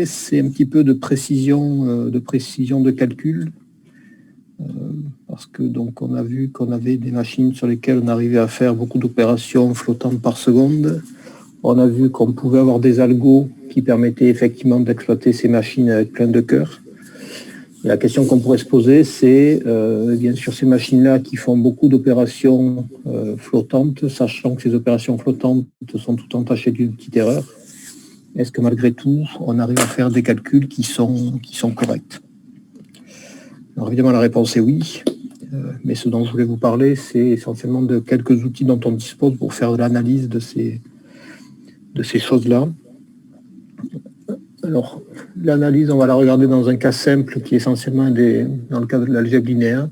c'est un petit peu de précision de calcul. Parce que donc on a vu qu'on avait des machines sur lesquelles on arrivait à faire beaucoup d'opérations flottantes par seconde. On a vu qu'on pouvait avoir des algos qui permettaient effectivement d'exploiter ces machines avec plein de cœur. Et la question qu'on pourrait se poser, c'est bien sûr ces machines-là qui font beaucoup d'opérations flottantes, sachant que ces opérations flottantes sont tout entachées d'une petite erreur. Est-ce que malgré tout, on arrive à faire des calculs qui sont corrects? Alors évidemment, la réponse est oui. Mais ce dont je voulais vous parler, c'est essentiellement de quelques outils dont on dispose pour faire de l'analyse de ces choses-là. Alors, l'analyse, on va la regarder dans un cas simple qui est essentiellement dans le cas de l'algèbre linéaire,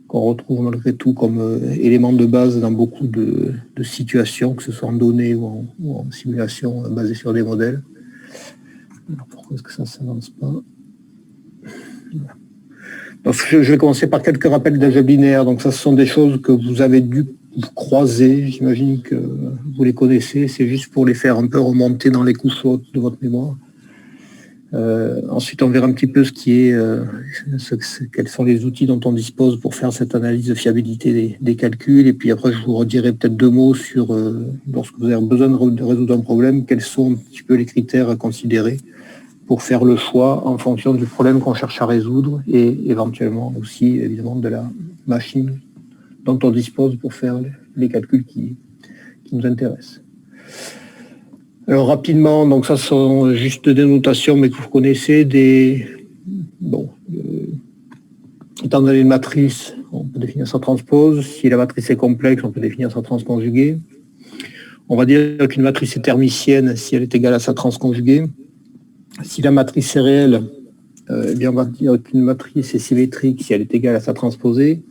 qu'on retrouve malgré tout comme élément de base dans beaucoup de situations, que ce soit en données ou en simulation basée sur des modèles. Alors, pourquoi est-ce que ça ne s'avance pas? Donc, je vais commencer par quelques rappels d'algèbre linéaire. Donc, ça, ce sont des choses que vous avez dû croiser. J'imagine que vous les connaissez. C'est juste pour les faire un peu remonter dans les couches hautes de votre mémoire. Ensuite, on verra un petit peu quels sont les outils dont on dispose pour faire cette analyse de fiabilité des calculs. Et puis après, je vous redirai peut-être 2 mots sur, lorsque vous avez besoin de résoudre un problème, quels sont un petit peu les critères à considérer pour faire le choix en fonction du problème qu'on cherche à résoudre et éventuellement aussi, évidemment, de la machine dont on dispose pour faire les calculs qui nous intéressent. Alors rapidement, donc ça sont juste des notations, mais que vous connaissez, étant donné une matrice, on peut définir sa transpose. Si la matrice est complexe, on peut définir sa transconjuguée. On va dire qu'une matrice est hermitienne si elle est égale à sa transconjuguée. Si la matrice est réelle, eh bien on va dire qu'une matrice est symétrique si elle est égale à sa transposée.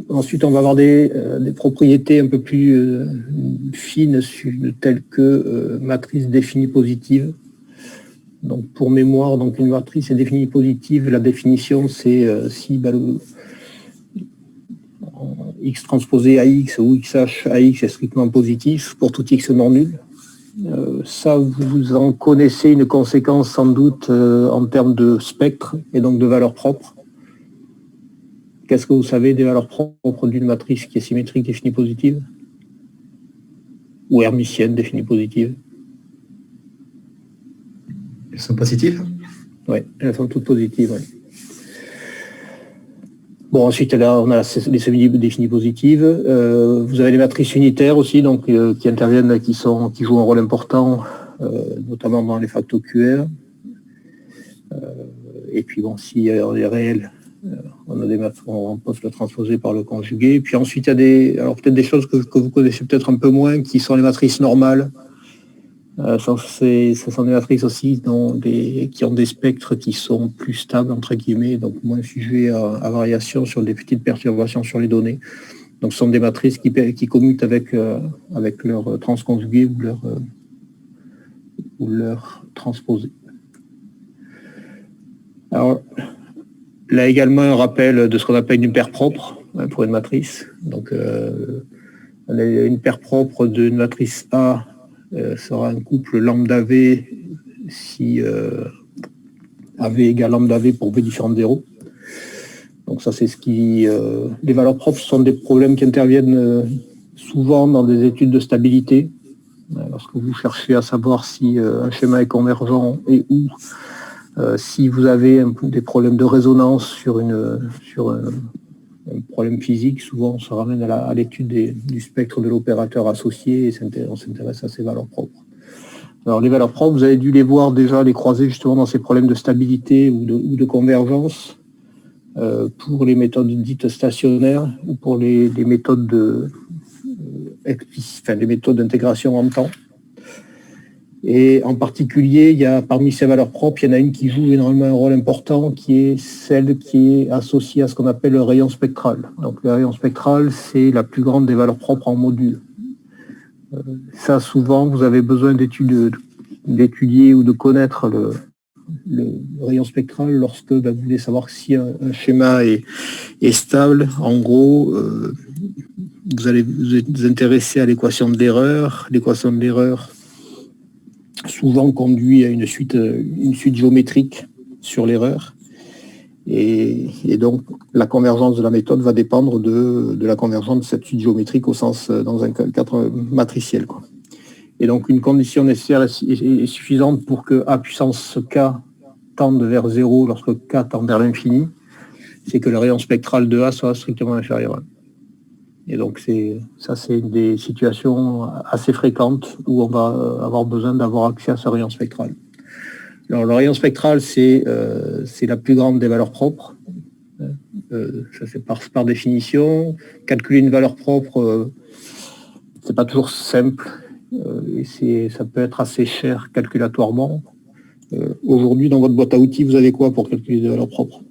Ensuite, on va avoir des propriétés un peu plus fines, telles que matrice définie positive. Donc, pour mémoire, donc une matrice est définie positive. La définition, c'est si x transposé AX ou xh AX est strictement positif pour tout x non nul. Ça, vous en connaissez une conséquence sans doute en termes de spectre et donc de valeurs propres. Qu'est-ce que vous savez des valeurs propres d'une matrice qui est symétrique définie positive? Ou hermitienne définie positive? Elles sont positives? Oui, elles sont toutes positives, oui. Bon, ensuite, là, on a les semi-définies positives. Vous avez les matrices unitaires aussi, donc qui interviennent, qui jouent un rôle important, notamment dans les facteurs QR. Et puis, bon, si on est réel, on peut le transposer par le conjugué. Puis ensuite, il y a peut-être des choses que vous connaissez peut-être un peu moins, qui sont les matrices normales. Ce sont des matrices aussi qui ont des spectres qui sont plus stables, entre guillemets, donc moins sujets à variation sur des petites perturbations sur les données. Donc ce sont des matrices qui commutent avec leur transconjugué ou leur transposé. Alors, là également un rappel de ce qu'on appelle une paire propre pour une matrice. Donc une paire propre d'une matrice A sera un couple lambda V si AV égale lambda V pour V différent de 0. Donc ça c'est les valeurs propres sont des problèmes qui interviennent souvent dans des études de stabilité. Lorsque vous cherchez à savoir si un schéma est convergent et où si vous avez des problèmes de résonance sur un problème physique, souvent on se ramène à l'étude du spectre de l'opérateur associé et on s'intéresse à ces valeurs propres. Alors les valeurs propres, vous avez dû les voir déjà, les croiser justement dans ces problèmes de stabilité ou de convergence pour les méthodes dites stationnaires ou pour les méthodes les méthodes d'intégration en temps. Et en particulier, parmi ces valeurs propres, il y en a une qui joue énormément un rôle important, qui est celle qui est associée à ce qu'on appelle le rayon spectral. Donc le rayon spectral, c'est la plus grande des valeurs propres en module. Ça, souvent, vous avez besoin d'étudier ou de connaître le rayon spectral lorsque vous voulez savoir si un schéma est stable. En gros, vous allez vous intéresser à l'équation de l'erreur. L'équation de l'erreur, souvent conduit à une suite géométrique sur l'erreur. Et donc, la convergence de la méthode va dépendre de la convergence de cette suite géométrique au sens, dans un cadre matriciel, quoi. Et donc, une condition nécessaire est suffisante pour que A puissance K tende vers 0 lorsque K tend vers l'infini, c'est que le rayon spectral de A soit strictement inférieur à 1. Et donc, c'est des situations assez fréquentes où on va avoir besoin d'avoir accès à ce rayon spectral. Alors, le rayon spectral, c'est la plus grande des valeurs propres. Ça, c'est par définition. Calculer une valeur propre, c'est pas toujours simple. Et ça peut être assez cher calculatoirement. Aujourd'hui, dans votre boîte à outils, vous avez quoi pour calculer des valeurs propres?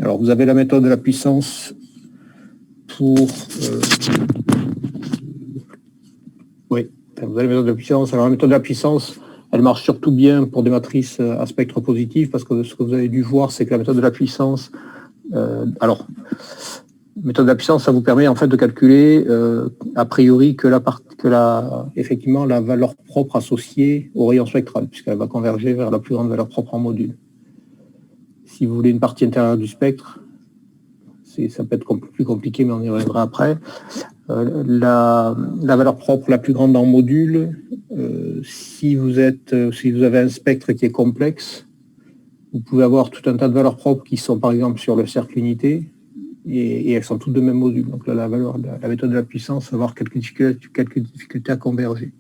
Alors, vous avez la méthode de la puissance pour... oui, vous avez la méthode de la puissance. Alors, la méthode de la puissance, elle marche surtout bien pour des matrices à spectre positif, parce que ce que vous avez dû voir, c'est que la méthode de la puissance... la méthode de la puissance, ça vous permet en fait de calculer a priori effectivement la valeur propre associée au rayon spectral, puisqu'elle va converger vers la plus grande valeur propre en module. Si vous voulez une partie intérieure du spectre, ça peut être plus compliqué, mais on y reviendra après. La valeur propre la plus grande en module, si vous avez un spectre qui est complexe, vous pouvez avoir tout un tas de valeurs propres qui sont par exemple sur le cercle unité, et elles sont toutes de même module. Donc là, la méthode de la puissance va avoir quelques difficultés à converger.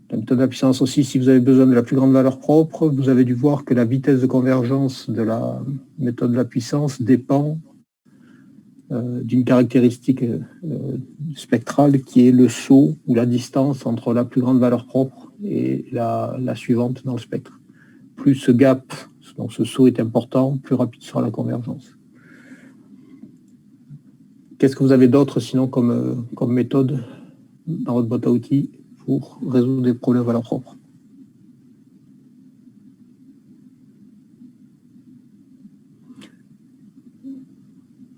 La méthode de la puissance aussi, si vous avez besoin de la plus grande valeur propre, vous avez dû voir que la vitesse de convergence de la méthode de la puissance dépend d'une caractéristique spectrale qui est le saut ou la distance entre la plus grande valeur propre et la suivante dans le spectre. Plus ce gap, donc ce saut est important, plus rapide sera la convergence. Qu'est-ce que vous avez d'autre sinon comme méthode dans votre boîte à outils pour résoudre des problèmes à valeur propre?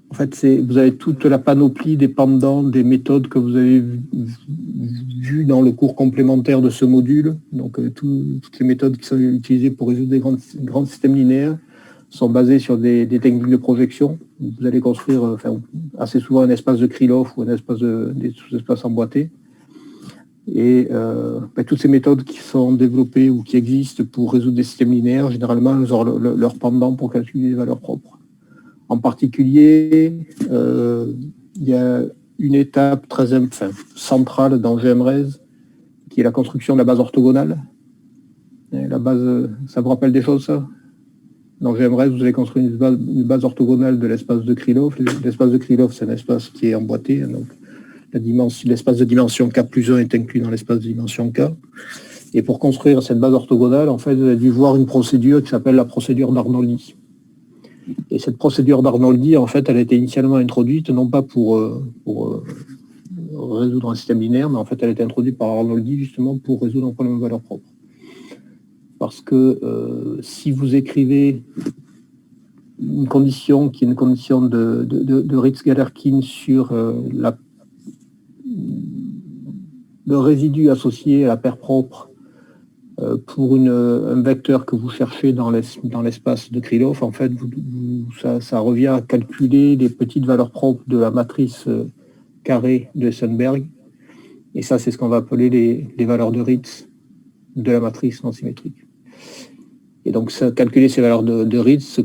En fait, vous avez toute la panoplie dépendant des méthodes que vous avez vues dans le cours complémentaire de ce module. Donc, toutes les méthodes qui sont utilisées pour résoudre des grands systèmes linéaires sont basées sur des techniques de projection. Vous allez construire assez souvent un espace de Krylov ou un espace des sous-espaces emboîtés. Et toutes ces méthodes qui sont développées ou qui existent pour résoudre des systèmes linéaires, généralement, elles ont leur pendant pour calculer les valeurs propres. En particulier, il y a une étape très centrale dans GMRES, qui est la construction de la base orthogonale. Et la base, ça vous rappelle des choses, ça? Dans GMRES, vous allez construire une base orthogonale de l'espace de Krylov. L'espace de Krylov, c'est un espace qui est emboîté. Donc, l'espace de dimension K plus 1 est inclus dans l'espace de dimension K. Et pour construire cette base orthogonale, en fait, vous avez dû voir une procédure qui s'appelle la procédure d'Arnoldi. Et cette procédure d'Arnoldi, en fait, elle a été initialement introduite, non pas pour résoudre un système linéaire, mais en fait, elle a été introduite par Arnoldi justement pour résoudre un problème de valeur propre. Parce que si vous écrivez une condition qui est une condition de Ritz-Galerkin sur le résidu associé à la paire propre pour un vecteur que vous cherchez dans l'espace de Krylov, en fait, ça revient à calculer les petites valeurs propres de la matrice carrée de Heisenberg. Et ça, c'est ce qu'on va appeler les valeurs de Ritz de la matrice non symétrique. Et donc, calculer ces valeurs de Ritz,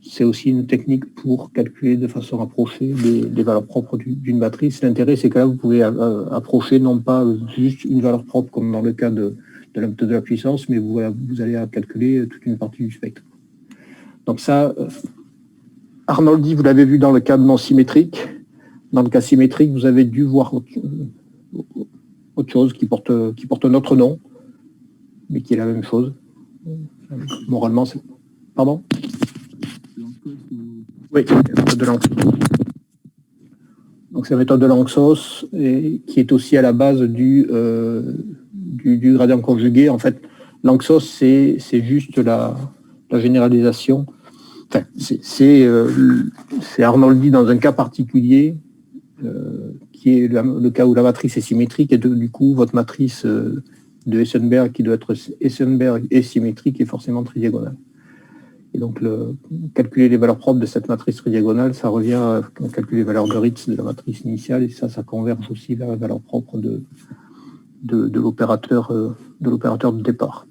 c'est aussi une technique pour calculer de façon approchée les valeurs propres d'une matrice. L'intérêt, c'est que là, vous pouvez approcher non pas juste une valeur propre, comme dans le cas de la méthode de la puissance, mais vous allez calculer toute une partie du spectre. Donc ça, Arnoldi, vous l'avez vu dans le cas non symétrique. Dans le cas symétrique, vous avez dû voir autre chose qui porte un autre nom, mais qui est la même chose. Moralement, c'est... Pardon? Oui, la méthode de Lanczos. Donc c'est la méthode de Lanczos qui est aussi à la base du gradient conjugué. En fait, Lanczos, c'est juste la généralisation Enfin, c'est Arnoldi dans un cas particulier, qui est le cas où la matrice est symétrique, et du coup, votre matrice de Hessenberg, qui doit être Hessenberg et symétrique, est forcément tridiagonale. Et donc, calculer les valeurs propres de cette matrice tridiagonale, ça revient à calculer les valeurs de Ritz de la matrice initiale, et ça converge aussi vers la valeur propre de l'opérateur de départ.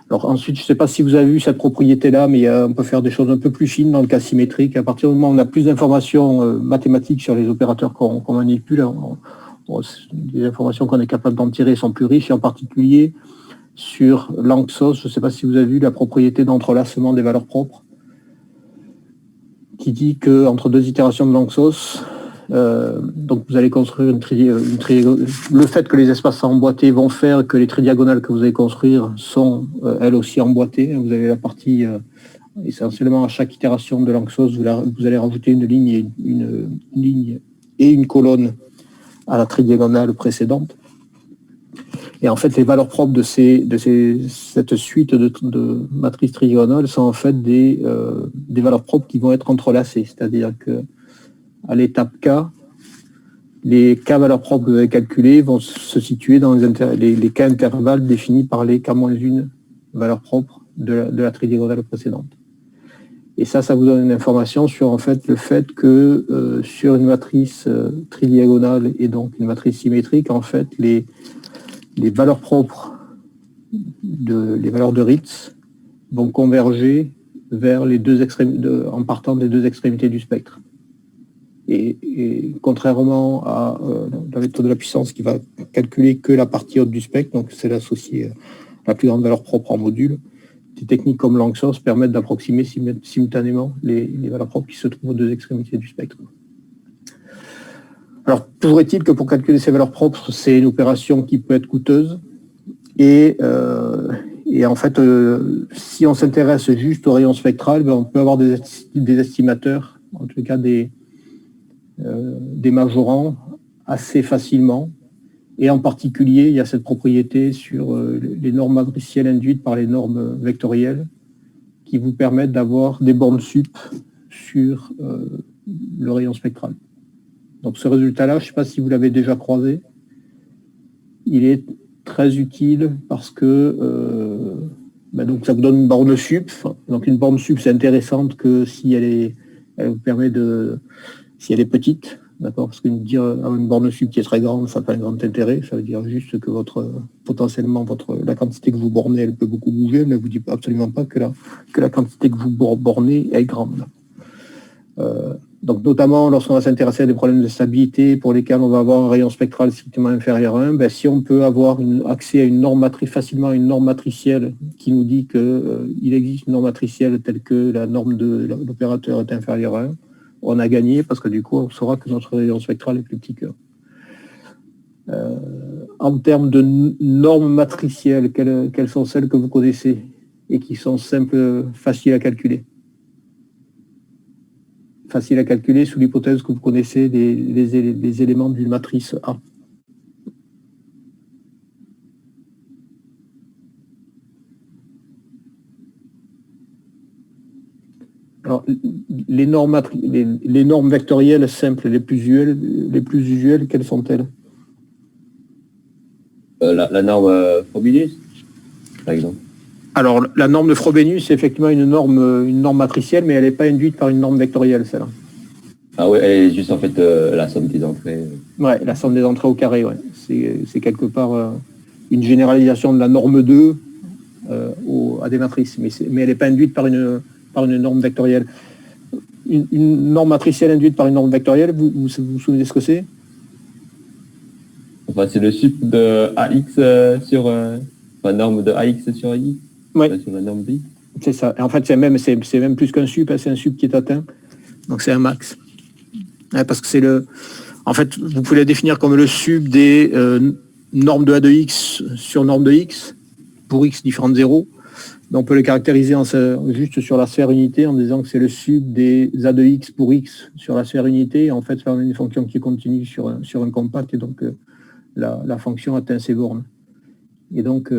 Alors ensuite, je ne sais pas si vous avez vu cette propriété-là, mais on peut faire des choses un peu plus fines dans le cas symétrique. À partir du moment où on a plus d'informations mathématiques sur les opérateurs qu'on manipule, les informations qu'on est capable d'en tirer sont plus riches, et en particulier sur Lanczos. Je ne sais pas si vous avez vu la propriété d'entrelacement des valeurs propres, qui dit qu'entre deux itérations de Lanczos, donc vous allez construire le fait que les espaces emboîtés vont faire que les tridiagonales que vous allez construire sont elles aussi emboîtées. Vous avez la partie essentiellement à chaque itération de Lanczos, vous allez rajouter une ligne et une colonne à la tridiagonale précédente. Et en fait, les valeurs propres de cette suite de matrices tridiagonales sont en fait des valeurs propres qui vont être entrelacées, c'est-à-dire que à l'étape K, les K valeurs propres que vous avez calculées vont se situer dans les K intervalles définis par les K-1 valeurs propres de la tridiagonale précédente. Et ça vous donne une information sur en fait le fait que sur une matrice tridiagonale et donc une matrice symétrique, en fait, les valeurs propres les valeurs de Ritz vont converger vers les deux extrémités, en partant des deux extrémités du spectre. Et contrairement à la méthode de la puissance qui va calculer que la partie haute du spectre, donc c'est l'associer la plus grande valeur propre en module, des techniques comme Lanczos permettent d'approximer simultanément les valeurs propres qui se trouvent aux deux extrémités du spectre. Alors, toujours est-il que pour calculer ces valeurs propres, c'est une opération qui peut être coûteuse. Et en fait, si on s'intéresse juste au rayon spectral, on peut avoir des estimateurs, en tout cas des majorants, assez facilement. Et en particulier, il y a cette propriété sur les normes matricielles induites par les normes vectorielles qui vous permettent d'avoir des bornes sup sur le rayon spectral. Donc ce résultat-là, je ne sais pas si vous l'avez déjà croisé, il est très utile parce que donc ça vous donne une borne sup. Donc une borne sup, c'est intéressante que si elle vous permet si elle est petite, d'accord, parce que dire une borne sup qui est très grande, ça n'a pas un grand intérêt. Ça veut dire juste que potentiellement la quantité que vous bornez, elle peut beaucoup bouger, mais elle ne vous dit absolument pas que la quantité que vous bornez est grande. Donc notamment lorsqu'on va s'intéresser à des problèmes de stabilité pour lesquels on va avoir un rayon spectral strictement inférieur à 1, si on peut avoir accès à une norme facilement à une norme matricielle qui nous dit qu'il existe une norme matricielle telle que la norme de l'opérateur est inférieure à 1, on a gagné parce que du coup on saura que notre rayon spectral est plus petit que 1. En termes de normes matricielles, quelles sont celles que vous connaissez et qui sont simples, faciles à calculer? Facile à calculer sous l'hypothèse que vous connaissez les éléments d'une matrice A. Alors, les normes vectorielles simples les plus usuelles, quelles sont-elles? La norme Frobenius, par exemple. Alors, la norme de Frobenius, c'est effectivement une norme matricielle, mais elle n'est pas induite par une norme vectorielle, celle-là. Ah oui, elle est juste en fait la somme des entrées. Ouais, la somme des entrées au carré, ouais. C'est quelque part une généralisation de la norme 2 à des matrices, mais elle n'est pas induite par une norme vectorielle. Une norme matricielle induite par une norme vectorielle, vous vous souvenez de ce que c'est? Enfin, c'est le sup de AX sur la norme de AX sur I. Ouais. Sur la norme B. C'est ça. Et en fait, c'est même plus qu'un sup, c'est un sup qui est atteint. Donc c'est un max. Ouais, parce que en fait, vous pouvez la définir comme le sup des normes de A de X sur norme de X pour X différent de 0. Mais on peut le caractériser juste sur la sphère unité en disant que c'est le sup des A de X pour X sur la sphère unité. Et en fait, ça a une fonction qui est continue sur un compact et donc la fonction atteint ses bornes. Et donc,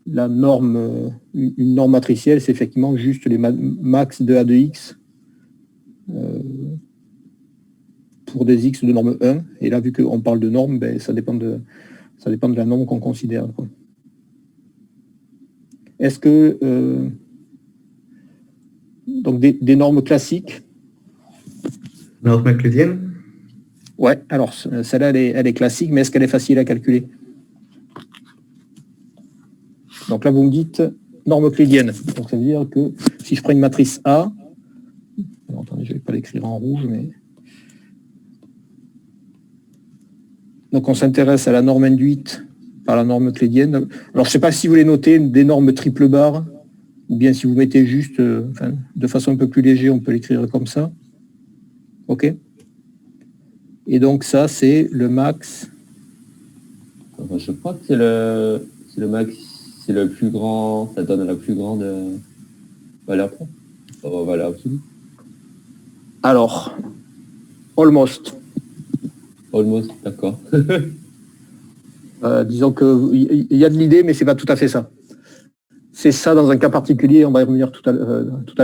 la norme, une norme matricielle, c'est effectivement juste les max de A de X pour des X de norme 1. Et là, vu qu'on parle de norme, ben, ça dépend de la norme qu'on considère. Est-ce que... donc, des normes classiques. Norme euclidienne? Ouais, alors, celle-là, elle est classique, mais est-ce qu'elle est facile à calculer? Donc là, vous me dites norme euclidienne. Donc ça veut dire que si je prends une matrice A, alors, attendez, je ne vais pas l'écrire en rouge, mais... Donc on s'intéresse à la norme induite par la norme euclidienne. Alors je ne sais pas si vous voulez noter des normes triple barre, ou bien si vous mettez juste, de façon un peu plus légère, on peut l'écrire comme ça. OK. Et donc ça, c'est le max. Je crois que c'est le max, c'est le plus grand, ça donne la plus grande valeur propre, valeur absolue. Alors, almost. Almost, d'accord. Disons qu'il y a de l'idée, mais c'est pas tout à fait ça. C'est ça dans un cas particulier, on va y revenir tout à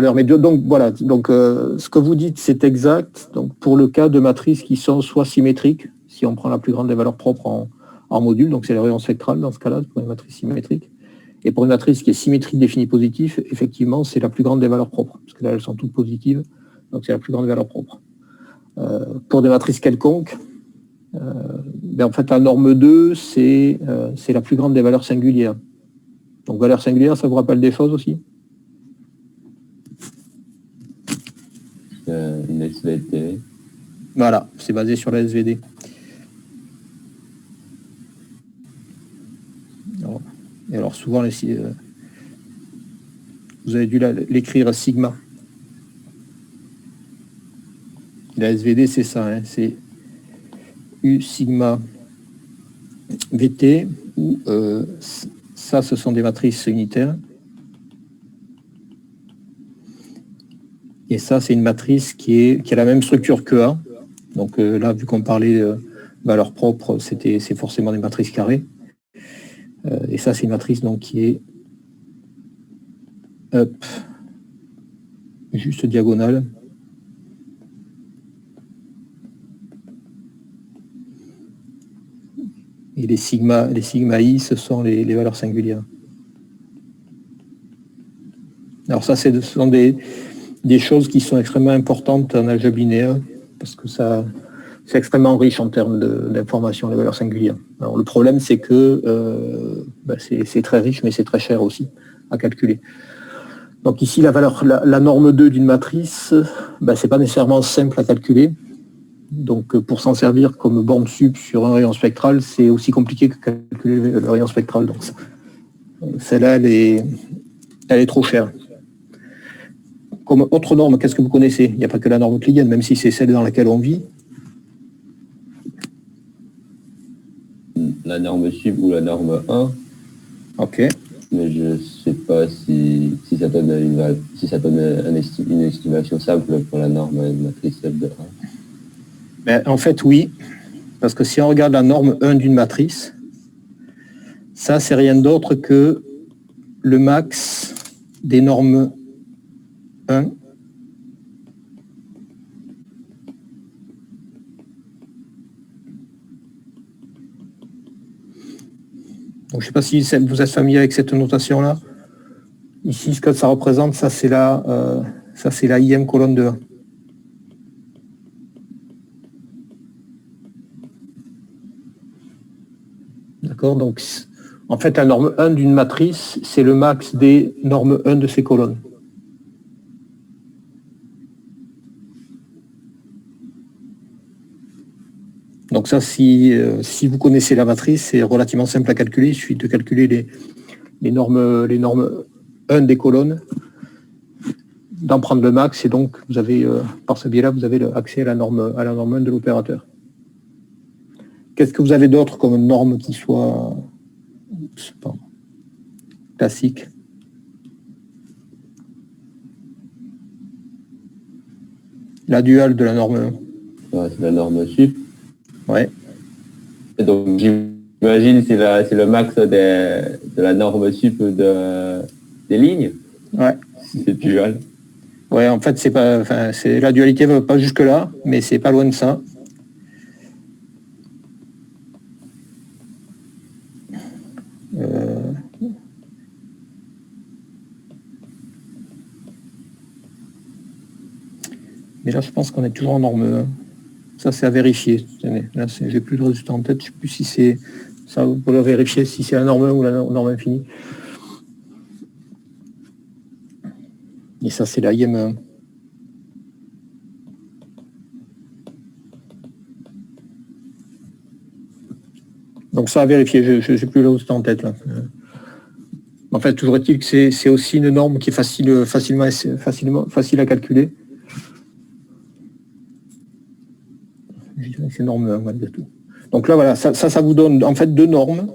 l'heure. Mais donc voilà, donc ce que vous dites, c'est exact. Donc pour le cas de matrices qui sont soit symétriques, si on prend la plus grande des valeurs propres en module, donc c'est le rayon spectral dans ce cas-là, pour une matrice symétrique. Et pour une matrice qui est symétrique définie positive, effectivement, c'est la plus grande des valeurs propres, parce que là, elles sont toutes positives, donc c'est la plus grande valeur propre. Pour des matrices quelconques, en fait, la norme 2, c'est la plus grande des valeurs singulières. Donc, valeur singulière, ça vous rappelle des choses aussi? Une SVD. Voilà, c'est basé sur la SVD. Et alors souvent, vous avez dû l'écrire sigma. La SVD, c'est ça, hein, c'est U sigma VT, où ça, ce sont des matrices unitaires. Et ça, c'est une matrice qui a la même structure que A. Donc là, vu qu'on parlait de valeurs propres, c'est forcément des matrices carrées. Et ça, c'est une matrice donc, qui est up, juste diagonale. Et les sigma i, ce sont les valeurs singulières. Alors ça, ce sont des choses qui sont extrêmement importantes en algèbre linéaire, parce que c'est extrêmement riche en termes d'informations, les valeurs singulières. Alors le problème, c'est que c'est très riche, mais c'est très cher aussi à calculer. Donc ici, la norme 2 d'une matrice, c'est pas nécessairement simple à calculer. Donc pour s'en servir comme borne sup sur un rayon spectral, c'est aussi compliqué que calculer le rayon spectral. Donc celle-là, elle est trop chère. Comme autre norme, qu'est-ce que vous connaissez? Il n'y a pas que la norme euclidienne, même si c'est celle dans laquelle on vit. La norme sub ou la norme 1. Ok. Mais je ne sais pas si ça donne une estimation simple pour la norme matrice de 1. En fait, oui. Parce que si on regarde la norme 1 d'une matrice, ça, c'est rien d'autre que le max des normes 1 donc, je ne sais pas si vous êtes familier avec cette notation-là. Ici, ce que ça représente, ça c'est la ième colonne de 1. D'accord, donc en fait, la norme 1 d'une matrice, c'est le max des normes 1 de ces colonnes. Donc ça, si vous connaissez la matrice, c'est relativement simple à calculer. Il suffit de calculer les normes 1 des colonnes, d'en prendre le max, et donc vous avez, par ce biais-là, vous avez accès à la norme 1 de l'opérateur. Qu'est-ce que vous avez d'autre comme norme qui soit classique? La duale de la norme 1. Ouais, c'est la norme sup. Ouais. Et donc, j'imagine J'imagine c'est le max de la norme sup des lignes. Ouais. Si c'est dual. Ouais, en fait, c'est pas, enfin, c'est la dualité va pas jusque là, mais c'est pas loin de ça. Mais là, je pense qu'on est toujours en norme 1. Ça, c'est à vérifier. Là, j'ai plus le résultat en tête. Je sais plus si c'est ça pour le vérifier si c'est la norme 1 ou la norme infinie. Et ça, c'est la IM1. Donc ça à vérifier. Je n'ai plus le résultat en tête là. En fait, toujours est-il que c'est aussi une norme qui est facile à calculer. Je dirais que c'est norme 1 malgré tout. Donc là, voilà, ça vous donne en fait deux normes.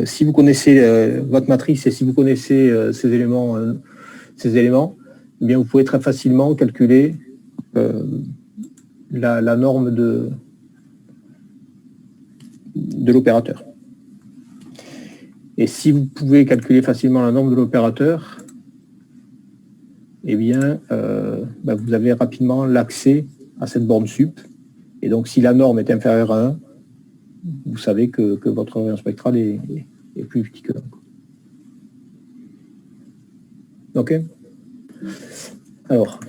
Si vous connaissez votre matrice et si vous connaissez ces éléments, eh bien vous pouvez très facilement calculer la norme de l'opérateur. Et si vous pouvez calculer facilement la norme de l'opérateur, eh bien, vous avez rapidement l'accès à cette borne sup. Et donc, si la norme est inférieure à 1, vous savez que votre rayon spectral est plus petit que 1. OK. Alors,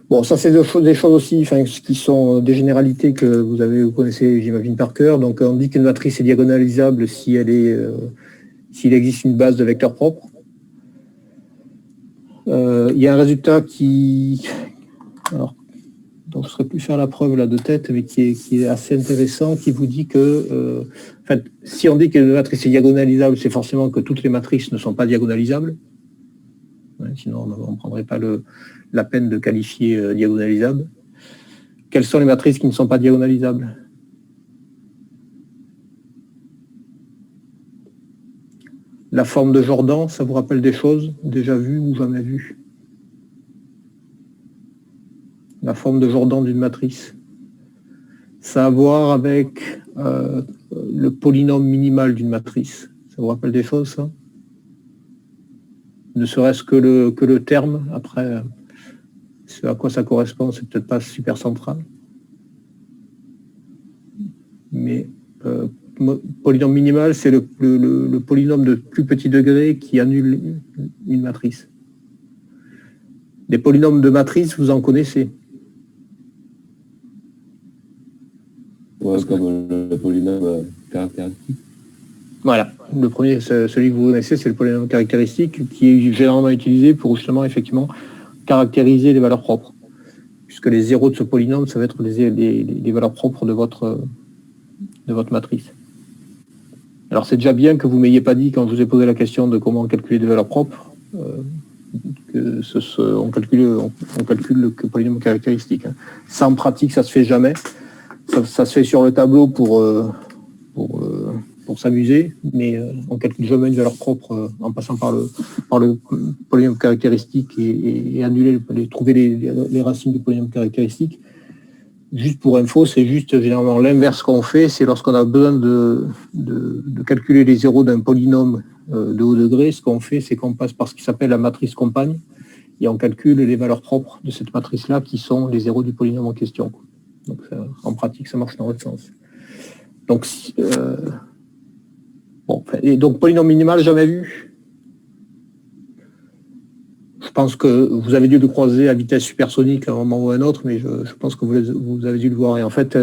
bon, ça c'est des choses aussi qui sont des généralités que vous connaissez, j'imagine, par cœur. Donc, on dit qu'une matrice est diagonalisable si s'il existe une base de vecteurs propres. Il y a un résultat dont je ne saurais plus faire la preuve là de tête, mais qui est assez intéressant, qui vous dit que, si on dit qu'une matrice est diagonalisable, c'est forcément que toutes les matrices ne sont pas diagonalisables. Ouais, sinon, on ne prendrait pas la peine de qualifier diagonalisable. Quelles sont les matrices qui ne sont pas diagonalisables? La forme de Jordan, ça vous rappelle des choses déjà vues ou jamais vues? La forme de Jordan d'une matrice. Ça a à voir avec le polynôme minimal d'une matrice. Ça vous rappelle des choses, ça? Ne serait-ce que le terme, après, ce à quoi ça correspond, c'est peut-être pas super central. Mais polynôme minimal, c'est le polynôme de plus petit degré qui annule une matrice. Les polynômes de matrice, vous en connaissez? Ouais, comme le polynôme caractéristique. Voilà, le premier, celui que vous connaissez, c'est le polynôme caractéristique qui est généralement utilisé pour justement, effectivement, caractériser les valeurs propres. Puisque les zéros de ce polynôme, ça va être les valeurs propres de votre matrice. Alors c'est déjà bien que vous ne m'ayez pas dit, quand je vous ai posé la question de comment calculer des valeurs propres, on calcule le polynôme caractéristique. Hein. Ça, en pratique, ça ne se fait jamais. Ça se fait sur le tableau pour s'amuser, mais on calcule jamais une valeur propre en passant par le polynôme caractéristique et annuler, trouver les racines du polynôme caractéristique. Juste pour info, c'est juste généralement l'inverse qu'on fait, c'est lorsqu'on a besoin de calculer les zéros d'un polynôme de haut degré, ce qu'on fait, c'est qu'on passe par ce qui s'appelle la matrice compagne, et on calcule les valeurs propres de cette matrice-là, qui sont les zéros du polynôme en question. Donc en pratique, ça marche dans l'autre sens. Donc, et donc polynôme minimal, jamais vu. Je pense que vous avez dû le croiser à vitesse supersonique à un moment ou à un autre, mais je pense que vous avez dû le voir. Et en fait,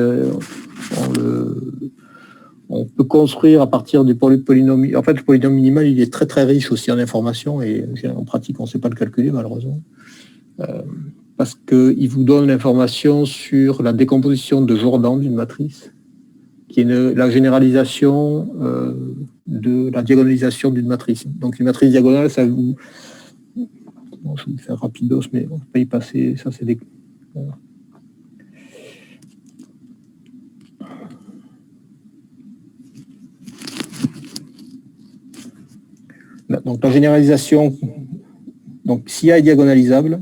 on peut construire à partir du polynôme. En fait, le polynôme minimal, il est très très riche aussi en informations, et en pratique, on ne sait pas le calculer malheureusement. Parce qu'il vous donne l'information sur la décomposition de Jordan d'une matrice, qui est la généralisation de la diagonalisation d'une matrice. Donc une matrice diagonale, ça vous... Bon, je vais faire rapidos, mais on ne peut pas y passer. Ça, c'est des... Voilà. Donc la généralisation, donc si A est diagonalisable,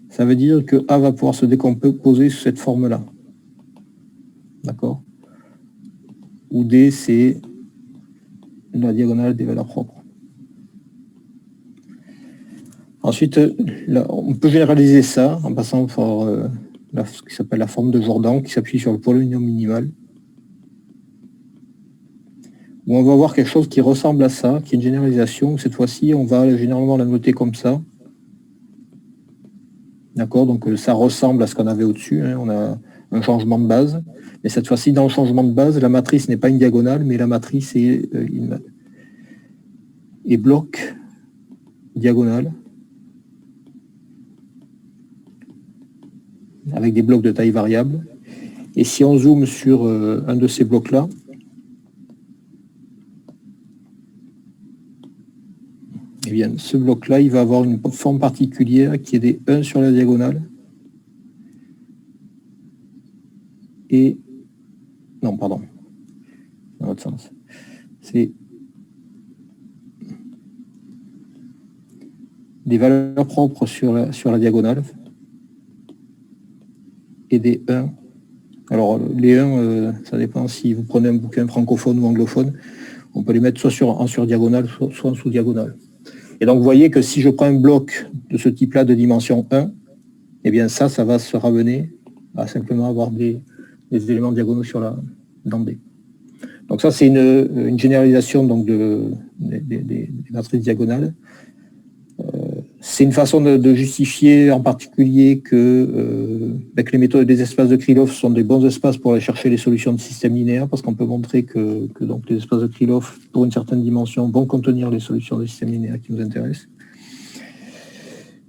ça veut dire que A va pouvoir se décomposer sous cette forme-là. D'accord? Où D, c'est la diagonale des valeurs propres. Ensuite, là, on peut généraliser ça en passant par ce qui s'appelle la forme de Jordan, qui s'appuie sur le polynomial minimal, où on va voir quelque chose qui ressemble à ça, qui est une généralisation. Cette fois-ci, on va généralement la noter comme ça. D'accord? Donc ça ressemble à ce qu'on avait au-dessus, hein. On a un changement de base. Et cette fois-ci, dans le changement de base, la matrice n'est pas une diagonale, mais la matrice est bloc diagonale, avec des blocs de taille variable. Et si on zoome sur un de ces blocs-là, eh bien, ce bloc-là, il va avoir une forme particulière qui est des 1 sur la diagonale. Et... Non, pardon. Dans l'autre sens. C'est des valeurs propres sur la diagonale. Et des 1. Alors, les 1, ça dépend si vous prenez un bouquin francophone ou anglophone. On peut les mettre soit en sur-diagonale, soit en sous-diagonale. Et donc, vous voyez que si je prends un bloc de ce type-là de dimension 1, eh bien ça va se ramener à simplement avoir des éléments diagonaux dans D. Donc ça, c'est une généralisation donc, des matrices diagonales. C'est une façon de justifier en particulier que les méthodes des espaces de Krylov sont des bons espaces pour aller chercher les solutions de systèmes linéaires, parce qu'on peut montrer que donc, les espaces de Krylov, pour une certaine dimension, vont contenir les solutions de systèmes linéaires qui nous intéressent.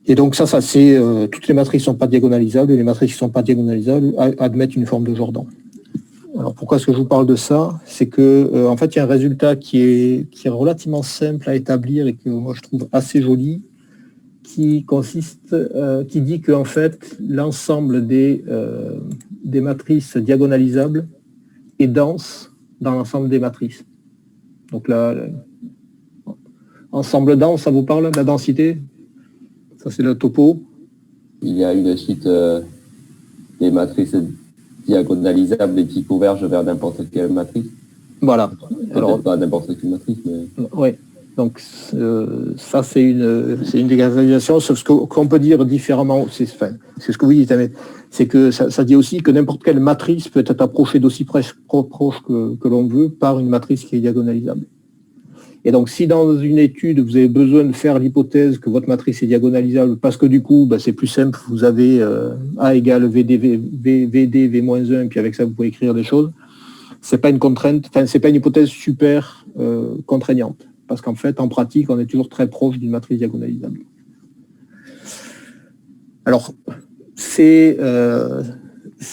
Et donc ça c'est toutes les matrices ne sont pas diagonalisables, et les matrices qui ne sont pas diagonalisables admettent une forme de Jordan. Alors pourquoi est-ce que je vous parle de ça? C'est que en fait il y a un résultat qui est relativement simple à établir et que moi je trouve assez joli, qui dit que en fait l'ensemble des matrices diagonalisables est dense dans l'ensemble des matrices. Donc là, ensemble dense, ça vous parle, la densité? Ça c'est le topo. Il y a une suite des matrices diagonalisables et qui convergent vers n'importe quelle matrice. Voilà. Alors pas n'importe quelle matrice, mais... Oui. Donc ça c'est une dégradation, sauf ce qu'on peut dire différemment, c'est ce que vous dites, mais c'est que ça dit aussi que n'importe quelle matrice peut être approchée d'aussi proche que l'on veut par une matrice qui est diagonalisable. Et donc si dans une étude vous avez besoin de faire l'hypothèse que votre matrice est diagonalisable, parce que du coup c'est plus simple, vous avez A égale VD, V-1, puis avec ça vous pouvez écrire des choses, c'est pas une contrainte, c'est pas une hypothèse super contraignante. Parce qu'en fait, en pratique, on est toujours très proche d'une matrice diagonalisable. Alors, ces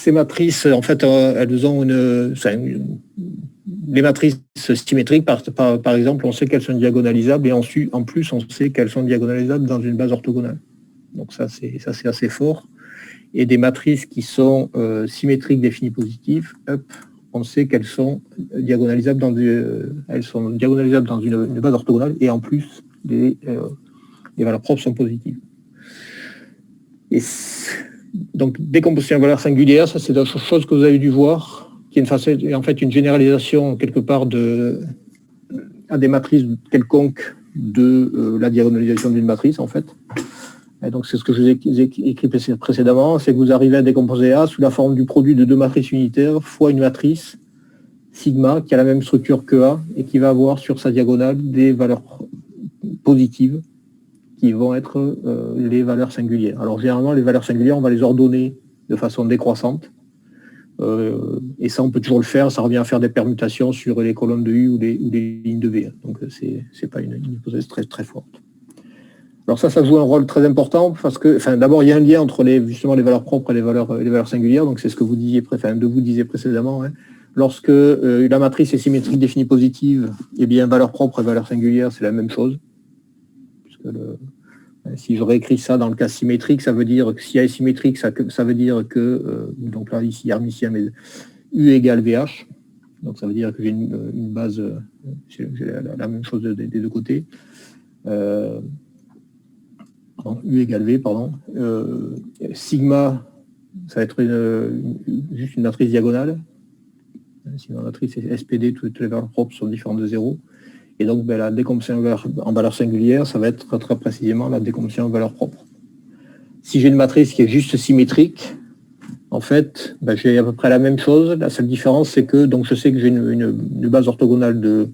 matrices, en fait, elles ont les matrices symétriques, par exemple, on sait qu'elles sont diagonalisables, et en plus, on sait qu'elles sont diagonalisables dans une base orthogonale. Donc ça, c'est assez fort. Et des matrices qui sont symétriques définies positives, on sait qu'elles sont diagonalisables dans une base orthogonale, et en plus, les valeurs propres sont positives. Et donc, décomposition de valeurs singulières, ça c'est une chose que vous avez dû voir, qui est en fait une généralisation quelque part à des matrices quelconques de la diagonalisation d'une matrice, en fait. Et donc c'est ce que je vous ai écrit précédemment, c'est que vous arrivez à décomposer A sous la forme du produit de deux matrices unitaires fois une matrice sigma qui a la même structure que A et qui va avoir sur sa diagonale des valeurs positives qui vont être les valeurs singulières. Alors généralement les valeurs singulières on va les ordonner de façon décroissante, et ça on peut toujours le faire, ça revient à faire des permutations sur les colonnes de U ou les lignes de V. Donc c'est pas une hypothèse très très forte. Alors ça joue un rôle très important parce que, d'abord il y a un lien entre justement les valeurs propres et les valeurs singulières, donc c'est ce que vous disiez précédemment. Hein. Lorsque la matrice est symétrique définie positive, eh bien valeur propre et valeur singulière c'est la même chose. Puisque si je réécris ça dans le cas symétrique, ça veut dire que si A est symétrique, ça veut dire que, donc là ici hermitien, mais U égale VH, donc ça veut dire que j'ai une base, j'ai la même chose des deux côtés. U égale V, pardon. Sigma, ça va être juste une matrice diagonale. Si la matrice est SPD, toutes les valeurs propres sont différentes de 0. Et donc, la décomposition en valeur singulière, ça va être très précisément la décomposition en valeur propre. Si j'ai une matrice qui est juste symétrique, en fait, j'ai à peu près la même chose. La seule différence, c'est que donc, je sais que j'ai une base orthogonale de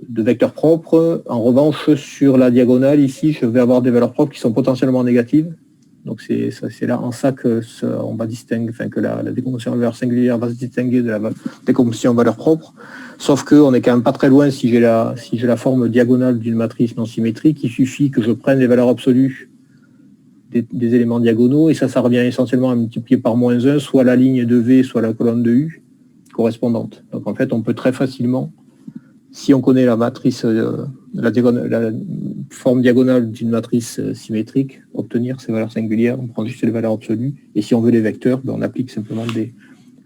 vecteurs propres. En revanche, sur la diagonale, ici, je vais avoir des valeurs propres qui sont potentiellement négatives. Donc c'est là en ça que on va distinguer, que la décomposition en valeur singulière va se distinguer de la décomposition en valeur propre. Sauf qu'on n'est quand même pas très loin si j'ai la forme diagonale d'une matrice non symétrique. Il suffit que je prenne les valeurs absolues des éléments diagonaux, et ça revient essentiellement à multiplier par -1, soit la ligne de V, soit la colonne de U correspondante. Donc en fait, on peut très facilement, si on connaît la matrice, la forme diagonale d'une matrice symétrique, obtenir ces valeurs singulières. On prend juste les valeurs absolues, et si on veut les vecteurs, on applique simplement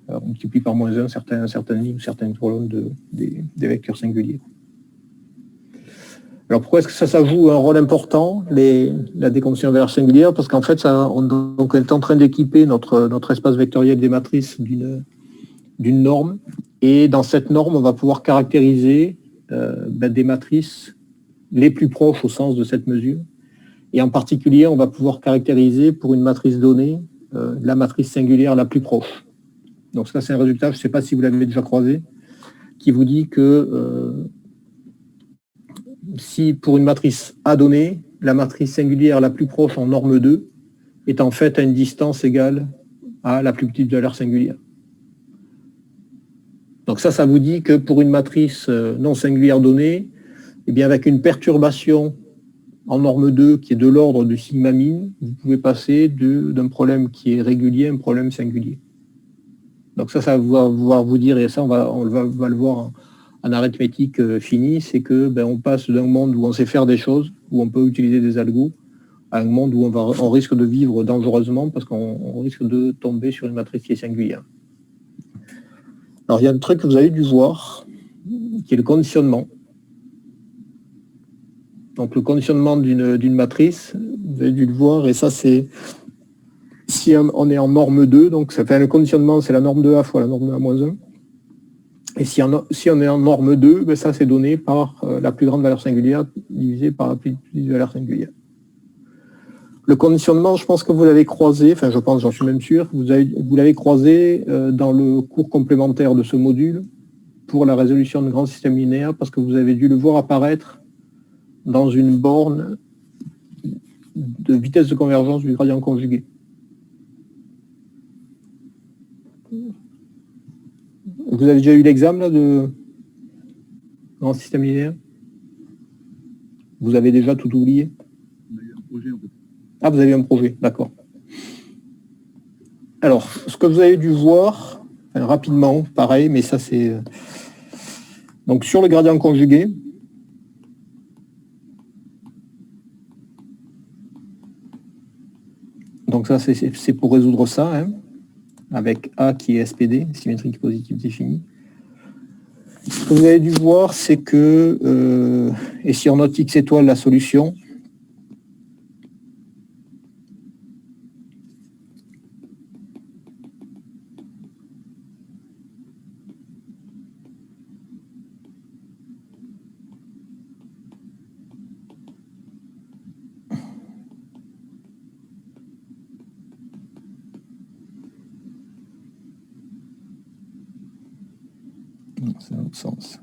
on multiplie par -1 certaines lignes, certaines colonnes des vecteurs singuliers. Alors pourquoi est-ce que ça joue un rôle important, la décomposition en valeur singulière? Parce qu'en fait, on est en train d'équiper notre espace vectoriel des matrices d'une norme, et dans cette norme, on va pouvoir caractériser des matrices les plus proches au sens de cette mesure. Et en particulier, on va pouvoir caractériser pour une matrice donnée la matrice singulière la plus proche. Donc ça, c'est un résultat, je ne sais pas si vous l'avez déjà croisé, qui vous dit que si pour une matrice A donnée, la matrice singulière la plus proche en norme 2 est en fait à une distance égale à la plus petite valeur singulière. Donc ça vous dit que pour une matrice non singulière donnée, eh bien avec une perturbation en norme 2 qui est de l'ordre du sigma min, vous pouvez passer d'un problème qui est régulier à un problème singulier. Donc ça va vous dire, et ça on va le voir en arithmétique finie, c'est que on passe d'un monde où on sait faire des choses, où on peut utiliser des algos, à un monde où on risque de vivre dangereusement parce qu'on risque de tomber sur une matrice qui est singulière. Alors il y a un truc que vous avez dû voir, qui est le conditionnement. Donc le conditionnement d'une matrice, vous avez dû le voir, et ça c'est, si on est en norme 2, donc ça fait le conditionnement, c'est la norme de A fois la norme de A-1. Et si on est en norme 2, ça c'est donné par la plus grande valeur singulière divisée par la plus petite valeur singulière. Le conditionnement, je pense que vous l'avez croisé, j'en suis même sûr, vous l'avez croisé dans le cours complémentaire de ce module pour la résolution de grands systèmes linéaires, parce que vous avez dû le voir apparaître dans une borne de vitesse de convergence du gradient conjugué. Vous avez déjà eu l'examen de grand système linéaire? Vous avez déjà tout oublié? On a eu un projet en fait. Ah, vous avez un projet, d'accord. Alors, ce que vous avez dû voir, rapidement, pareil, mais ça c'est... Donc sur le gradient conjugué, donc ça c'est pour résoudre ça, avec A qui est SPD, symétrique positive définie. Ce que vous avez dû voir, c'est que, et si on note X étoile la solution, c'est dans l'autre sens.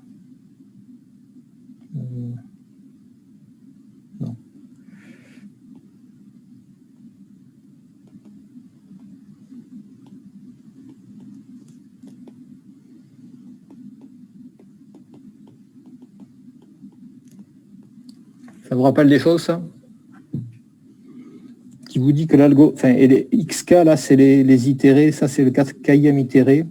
Non. Ça vous rappelle des choses, ça? Qui vous dit que l'algo, et les XK, là, c'est les itérés, ça c'est le km itéré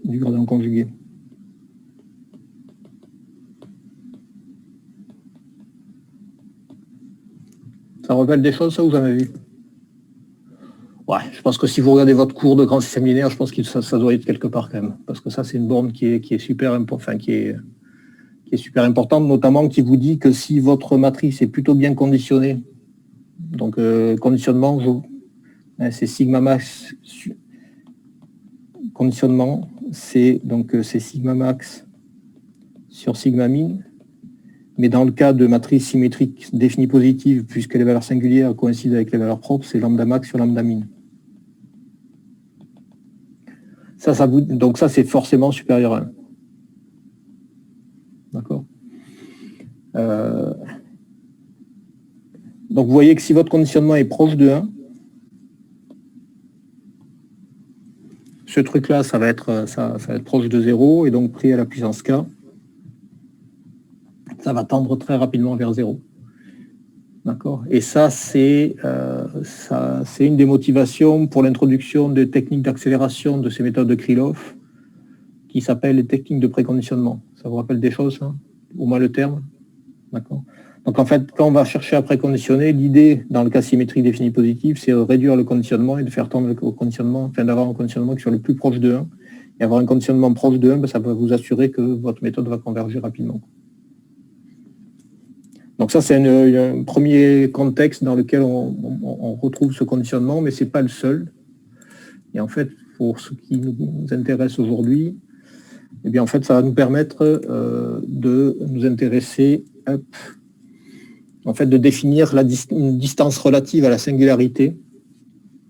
du gradient conjugué. Ça rappelle des choses, ça, ou jamais vu? Ouais, je pense que si vous regardez votre cours de grand système linéaire, je pense que ça doit être quelque part quand même. Parce que ça, c'est une borne qui est super, qui est qui est super importante, notamment qui vous dit que si votre matrice est plutôt bien conditionnée, donc conditionnement, c'est sigma max, conditionnement, c'est sigma max sur sigma min, mais dans le cas de matrice symétrique définie positive, puisque les valeurs singulières coïncident avec les valeurs propres, c'est lambda max sur lambda min. Donc ça, c'est forcément supérieur à 1. D'accord. Donc vous voyez que si votre conditionnement est proche de 1, ce truc-là, ça va être proche de 0, et donc pris à la puissance k, ça va tendre très rapidement vers 0. D'accord. Et ça, c'est une des motivations pour l'introduction des techniques d'accélération de ces méthodes de Krylov, qui s'appellent les techniques de préconditionnement. Ça vous rappelle des choses, hein, au moins le terme? D'accord. Donc en fait, quand on va chercher à préconditionner, l'idée, dans le cas symétrique défini positif, c'est de réduire le conditionnement et de faire tendre le conditionnement, enfin d'avoir un conditionnement qui soit le plus proche de 1. Et avoir un conditionnement proche de 1, ben, ça va vous assurer que votre méthode va converger rapidement. Donc ça, c'est un premier contexte dans lequel on retrouve ce conditionnement, mais ce n'est pas le seul. Et en fait, pour ce qui nous intéresse aujourd'hui, eh bien, en fait, ça va nous permettre de nous intéresser, en fait, de définir une distance relative à la singularité.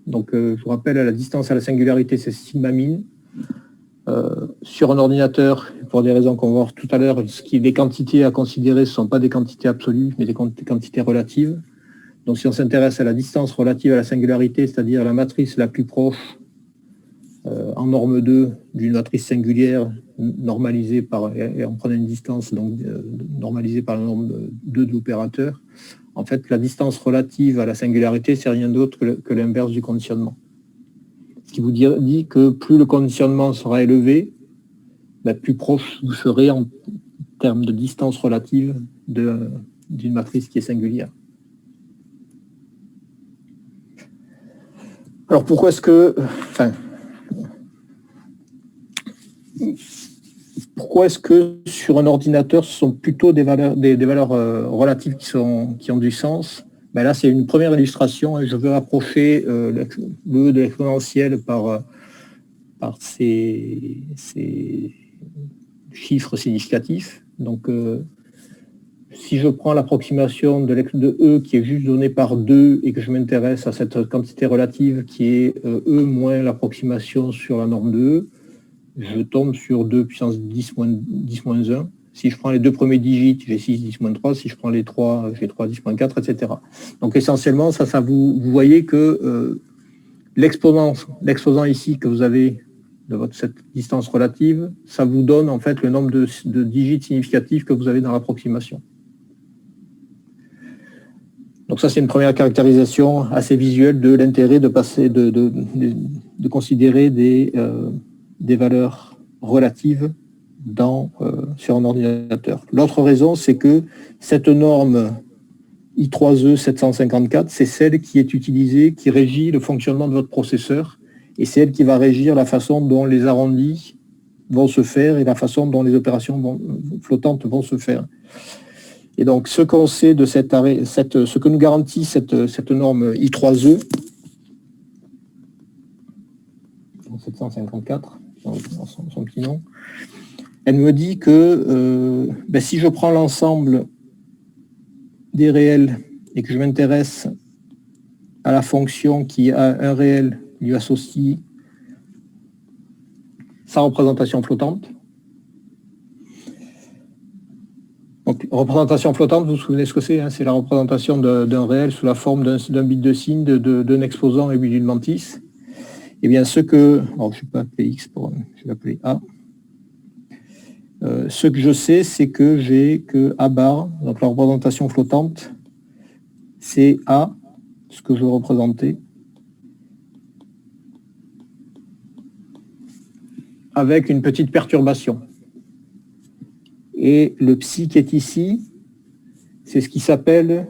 Donc, je vous rappelle, la distance à la singularité, c'est sigma min. Sur un ordinateur, pour des raisons qu'on va voir tout à l'heure, les quantités à considérer, ce ne sont pas des quantités absolues, mais des quantités relatives. Donc si on s'intéresse à la distance relative à la singularité, c'est-à-dire la matrice la plus proche en norme 2 d'une matrice singulière normalisée et en prenant une distance donc, normalisée par la norme 2 de l'opérateur, en fait la distance relative à la singularité, c'est rien d'autre que l'inverse du conditionnement. Ce qui vous dit que plus le conditionnement sera élevé, plus proche vous serez en termes de distance relative d'une matrice qui est singulière. Alors pourquoi est-ce que... pourquoi est-ce que sur un ordinateur, ce sont plutôt des valeurs relatives qui ont du sens? Là, c'est une première illustration. Je veux approcher le de l'exponentielle par ces chiffres significatifs. Donc, si je prends l'approximation de E qui est juste donnée par 2 et que je m'intéresse à cette quantité relative qui est E moins l'approximation sur la norme de E, je tombe sur 2 puissance 10 moins 1. Si je prends les deux premiers digits, j'ai 6, 10 moins 3. Si je prends les 3, j'ai 3, 10 moins 4, etc. Donc essentiellement, ça vous voyez que l'exposant ici que vous avez de cette distance relative, ça vous donne en fait le nombre de digits significatifs que vous avez dans l'approximation. Donc ça, c'est une première caractérisation assez visuelle de l'intérêt de passer de considérer des valeurs relatives sur un ordinateur. L'autre raison, c'est que cette norme I3E 754, c'est celle qui est utilisée, qui régit le fonctionnement de votre processeur, et c'est elle qui va régir la façon dont les arrondis vont se faire et la façon dont les opérations flottantes vont se faire. Et donc, ce qu'on sait de ce que nous garantit cette norme I3E, 754, son petit nom, elle me dit que si je prends l'ensemble des réels et que je m'intéresse à la fonction qui a un réel lui associe sa représentation flottante. Donc, représentation flottante, vous vous souvenez ce que c'est, hein, c'est la représentation d'un réel sous la forme d'un bit de signe, d'un exposant et d'une mantis. Eh bien, alors je ne vais pas appeler X, je vais l'appeler A. Ce que je sais, c'est que j'ai que A bar, donc la représentation flottante, c'est A, ce que je veux représenter, avec une petite perturbation. Et le psi qui est ici, c'est ce qui s'appelle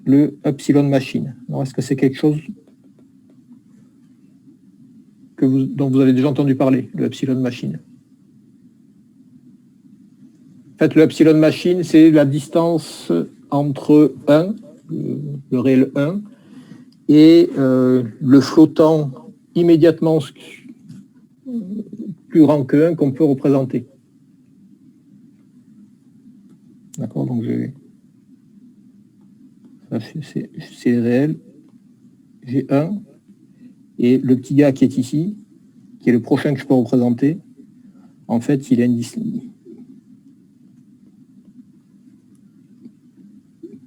le epsilon machine. Alors, est-ce que c'est quelque chose dont vous avez déjà entendu parler, le epsilon machine? En fait, le epsilon machine, c'est la distance entre 1, le réel 1, et le flottant immédiatement plus grand que 1 qu'on peut représenter. D'accord, donc c'est réel. J'ai 1, et le petit gars qui est ici, qui est le prochain que je peux représenter, en fait, il a une distance.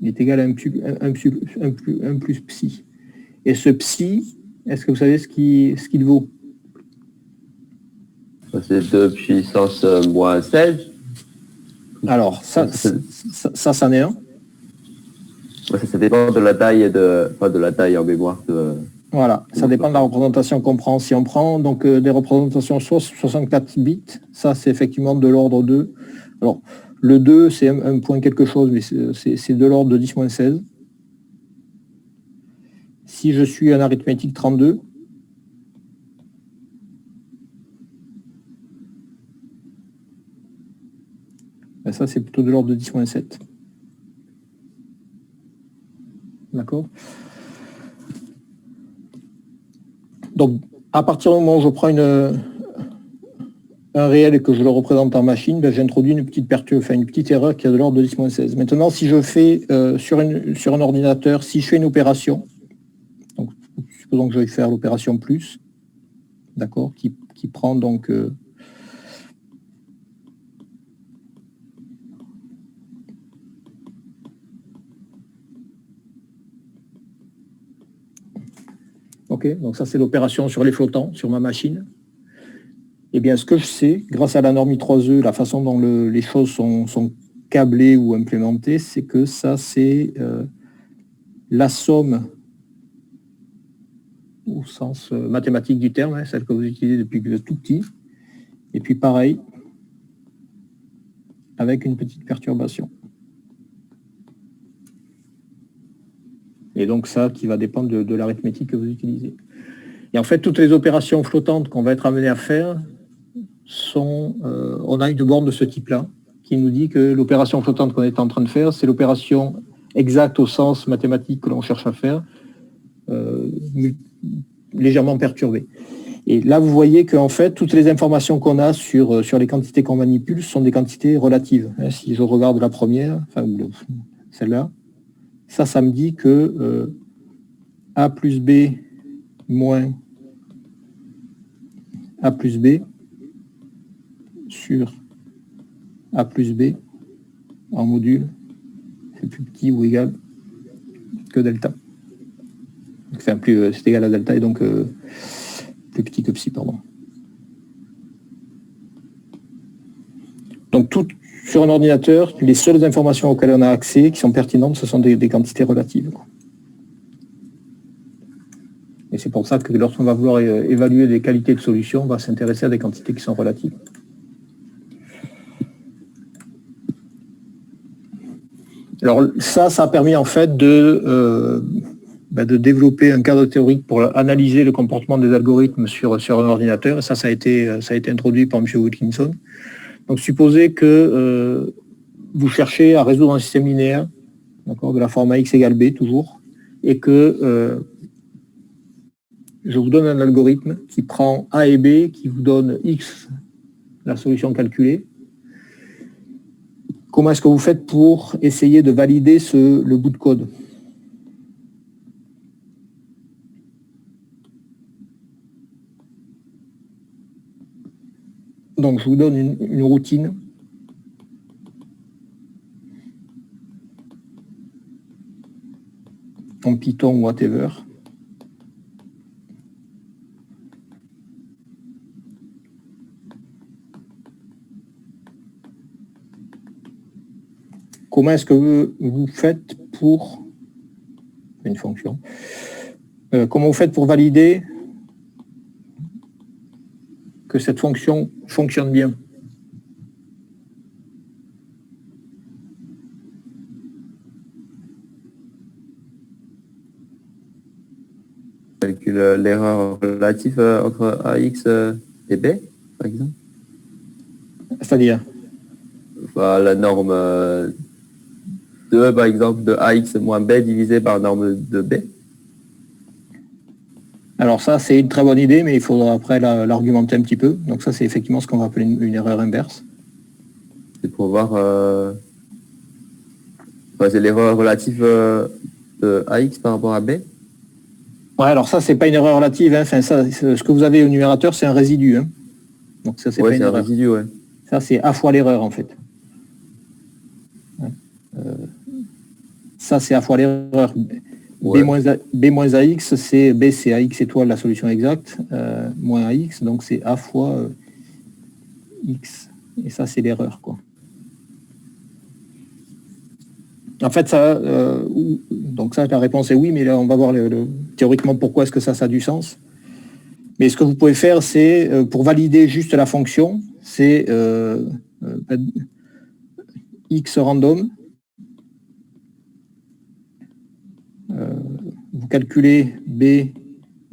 Il est égal à 1 plus psi. Et ce psi, est-ce que vous savez ce qu'il vaut? C'est 2 puissance moins 16. Alors, ça c'en est un. Ouais, ça dépend de la taille de la taille en mémoire. Voilà, ça dépend de la représentation qu'on prend. Si on prend donc des représentations 64 bits, ça c'est effectivement de l'ordre de... Alors, le 2, c'est un point quelque chose, mais c'est de l'ordre de 10-16. Si je suis en arithmétique 32, ben ça c'est plutôt de l'ordre de 10-7. D'accord? Donc, à partir du moment où je prends un réel et que je le représente en machine, ben, j'introduis une petite erreur qui est de l'ordre de 10-16. Maintenant, si je fais sur un ordinateur, si je fais une opération, donc supposons que je vais faire l'opération plus, d'accord, qui prend donc ok, donc ça c'est l'opération sur les flottants, sur ma machine. Eh bien, ce que je sais, grâce à la norme I3E, la façon dont les choses sont câblées ou implémentées, c'est que ça, c'est la somme, au sens mathématique du terme, hein, celle que vous utilisez depuis que vous êtes tout petit, et puis pareil, avec une petite perturbation. Et donc ça, qui va dépendre de l'arithmétique que vous utilisez. Et en fait, toutes les opérations flottantes qu'on va être amené à faire, on a une borne de ce type-là qui nous dit que l'opération flottante qu'on est en train de faire, c'est l'opération exacte au sens mathématique que l'on cherche à faire, légèrement perturbée. Et là, vous voyez qu'en fait, toutes les informations qu'on a sur les quantités qu'on manipule sont des quantités relatives. Si je regarde la première, enfin, celle-là, ça me dit que A plus B moins A plus B sur A plus B en module, c'est plus petit ou égal que delta. Enfin, c'est égal à delta et donc plus petit que psi, pardon. Donc, sur un ordinateur, les seules informations auxquelles on a accès qui sont pertinentes, ce sont des quantités relatives. Et c'est pour ça que lorsqu'on va vouloir évaluer des qualités de solution, on va s'intéresser à des quantités qui sont relatives. Alors ça a permis en fait de développer un cadre théorique pour analyser le comportement des algorithmes sur un ordinateur. Et ça a été introduit par M. Wilkinson. Donc supposez que vous cherchez à résoudre un système linéaire, d'accord, de la forme AX égale B toujours, et que je vous donne un algorithme qui prend A et B, qui vous donne X, la solution calculée. Comment est-ce que vous faites pour essayer de valider le bout de code? Donc, je vous donne une routine. En Python ou whatever. Comment est-ce que vous faites pour une fonction? Comment vous faites pour valider que cette fonction fonctionne bien? Calcule l'erreur relative entre AX et B, par exemple. C'est-à-dire? Il la norme de, par exemple, de AX moins B divisé par la norme de B. Alors ça, c'est une très bonne idée, mais il faudra après l'argumenter un petit peu. Donc ça, c'est effectivement ce qu'on va appeler une erreur inverse. C'est pour voir... c'est l'erreur relative de AX par rapport à B. Ouais, alors ça, c'est pas une erreur relative. Hein. Enfin, ça, ce que vous avez au numérateur, c'est un résidu. Hein. Donc ça, c'est pas une erreur. Résidu, ouais. Ça, c'est A fois l'erreur, en fait. Ça, c'est A fois l'erreur. Ouais. B moins AX, c'est B, c'est AX étoile, la solution exacte, moins AX, donc c'est A fois X. Et ça, c'est l'erreur, quoi. En fait, ça, donc ça, la réponse est oui, mais là, on va voir théoriquement pourquoi est-ce que ça a du sens. Mais ce que vous pouvez faire, c'est, pour valider juste la fonction, c'est X random. Vous calculez B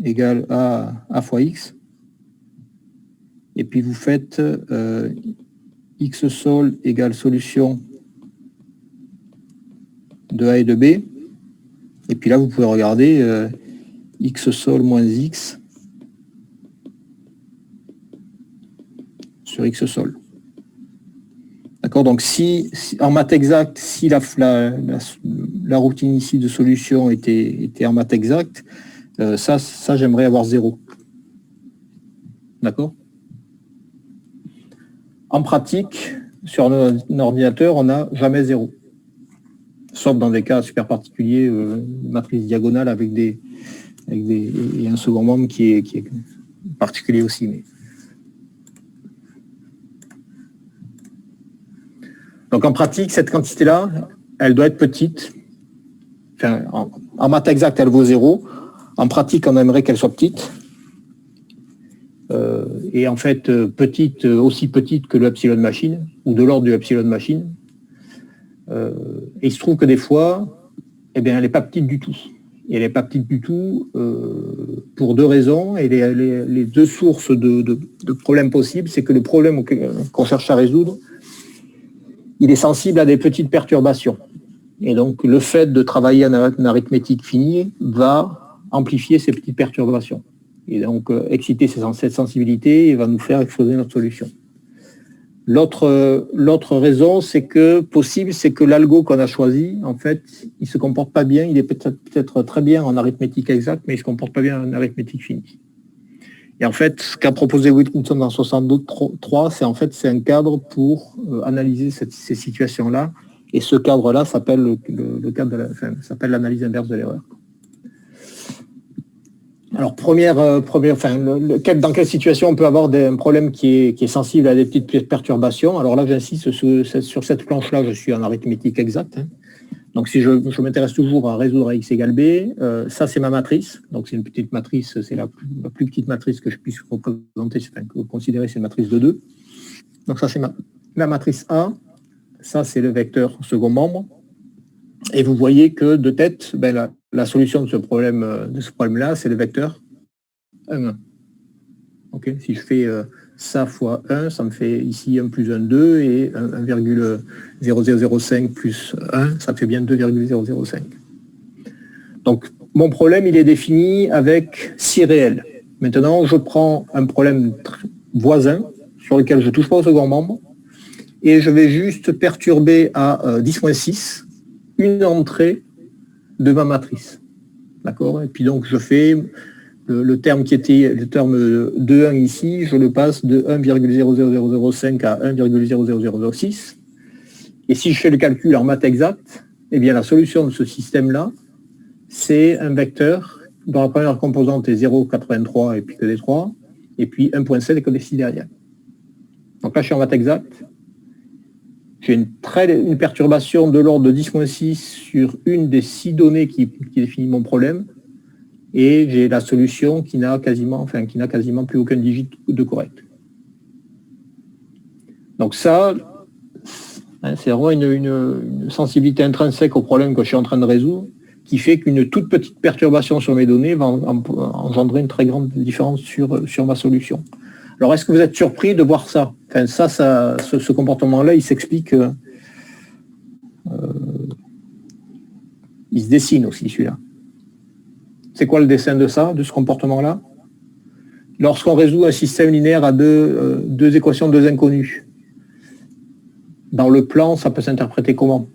égale A fois X. Et puis vous faites X sol égale solution de A et de B. Et puis là, vous pouvez regarder X sol moins X sur X sol. D'accord, donc si en maths exacte, si la routine ici de solution était en maths exacte, ça j'aimerais avoir 0. D'accord. En pratique, sur un ordinateur, on n'a jamais 0. Sauf dans des cas super particuliers, matrice diagonale avec et un second membre qui est particulier aussi. Mais... Donc en pratique, cette quantité-là, elle doit être petite. Enfin, en maths exact, elle vaut 0. En pratique, on aimerait qu'elle soit petite. Et en fait, petite, aussi petite que le epsilon machine, ou de l'ordre du epsilon machine. Et il se trouve que des fois, eh bien, elle n'est pas petite du tout. Et elle n'est pas petite du tout pour deux raisons. Et les deux sources de problèmes possibles, c'est que le problème qu'on cherche à résoudre, il est sensible à des petites perturbations. Et donc, le fait de travailler en arithmétique finie va amplifier ces petites perturbations. Et donc, exciter cette sensibilité et va nous faire exploser notre solution. L'autre raison, c'est que l'algo qu'on a choisi, en fait, il se comporte pas bien. Il est peut-être très bien en arithmétique exacte, mais il se comporte pas bien en arithmétique finie. Et en fait, ce qu'a proposé Wilkinson dans 63, c'est un cadre pour analyser ces situations-là. Et ce cadre-là s'appelle le cadre s'appelle l'analyse inverse de l'erreur. Alors, dans quelle situation on peut avoir un problème qui est sensible à des petites perturbations? Alors là, j'insiste sur cette planche-là, je suis en arithmétique exacte. Hein. Donc, si je m'intéresse toujours à résoudre à x égale b, ça, c'est ma matrice. Donc, c'est une petite matrice, c'est la plus petite matrice que je puisse représenter, considérer, c'est une matrice de 2. Donc, ça, c'est la matrice A. Ça, c'est le vecteur second membre. Et vous voyez que de tête, la solution de ce problème-là, c'est le vecteur 1. Okay, si je fais ça fois 1, ça me fait ici 1 plus 1, 2, et 1,0005 plus 1, ça fait bien 2,005. Donc, mon problème, il est défini avec 6 réels. Maintenant, je prends un problème voisin, sur lequel je ne touche pas au second membre, et je vais juste perturber à 10-6 une entrée de ma matrice. D'accord. Et puis donc, je fais le terme qui était le terme de 1 ici, je le passe de 1,00005 à 1,00006. Et si je fais le calcul en maths exact, eh bien la solution de ce système-là, c'est un vecteur dont la première composante est 0,83 et puis que des 3, et puis 1,7 et que des 6 derrière. Donc là, je suis en maths exact. J'ai une perturbation de l'ordre de 10-6 sur une des 6 données qui définit mon problème. Et j'ai la solution qui n'a quasiment plus aucun digit de correct. Donc ça, c'est vraiment une sensibilité intrinsèque au problème que je suis en train de résoudre, qui fait qu'une toute petite perturbation sur mes données va engendrer une très grande différence sur ma solution. Alors, est-ce que vous êtes surpris de voir ça? Enfin, ce comportement-là, il s'explique... il se dessine aussi, celui-là. C'est quoi le dessin de ça, de ce comportement-là? Lorsqu'on résout un système linéaire à deux équations, deux inconnues, dans le plan, ça peut s'interpréter comment?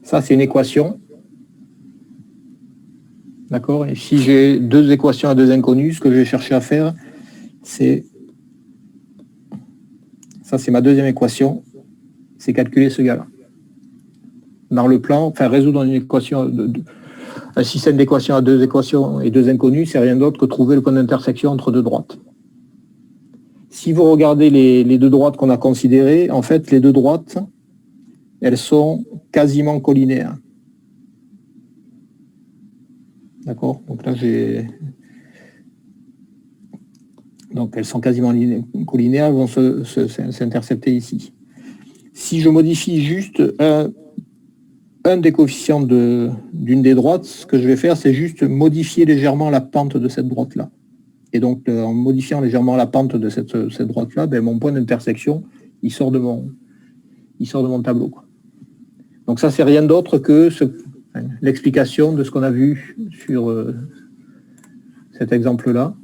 Ça, c'est une équation. D'accord? Et si j'ai deux équations à deux inconnues, ce que je vais chercher à faire, c'est... Ça, c'est ma deuxième équation. C'est calculer ce gars-là. Dans le plan, enfin, résoudre une équation, un système d'équations à deux équations et deux inconnues, c'est rien d'autre que trouver le point d'intersection entre deux droites. Si vous regardez les deux droites qu'on a considérées, en fait, les deux droites, elles sont quasiment collinéaires. D'accord? Donc là, donc elles sont quasiment collinéaires, elles vont s'intercepter ici. Si je modifie juste un des coefficients d'une des droites, ce que je vais faire, c'est juste modifier légèrement la pente de cette droite-là. Et donc, en modifiant légèrement la pente de cette droite-là, ben, mon point d'intersection, il sort de mon tableau, quoi. Donc ça, c'est rien d'autre que l'explication de ce qu'on a vu sur cet exemple-là.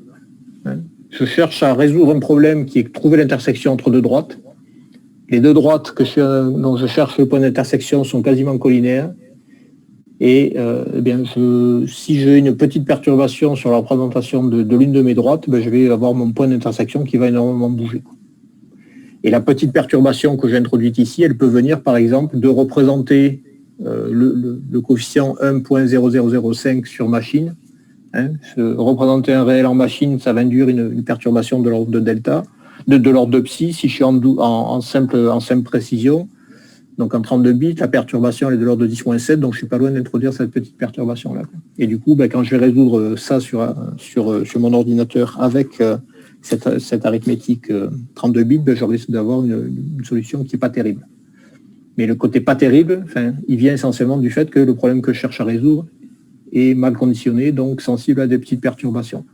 Je cherche à résoudre un problème qui est trouver l'intersection entre deux droites. Les deux droites dont je cherche le point d'intersection sont quasiment collinéaires. Et eh bien, si j'ai une petite perturbation sur la représentation de l'une de mes droites, ben, je vais avoir mon point d'intersection qui va énormément bouger. Et la petite perturbation que j'ai introduite ici, elle peut venir par exemple de représenter le coefficient 1.0005 sur machine. Représenter un réel en machine, ça va induire une perturbation de l'ordre de delta, de l'ordre de psi, si je suis en simple précision. Donc en 32 bits, la perturbation elle est de l'ordre de 10-7, donc je suis pas loin d'introduire cette petite perturbation-là. Et du coup, ben, quand je vais résoudre ça sur mon ordinateur avec cette arithmétique 32 bits, ben, je risque d'avoir une solution qui n'est pas terrible. Mais le côté pas terrible, il vient essentiellement du fait que le problème que je cherche à résoudre est mal conditionné, donc sensible à des petites perturbations.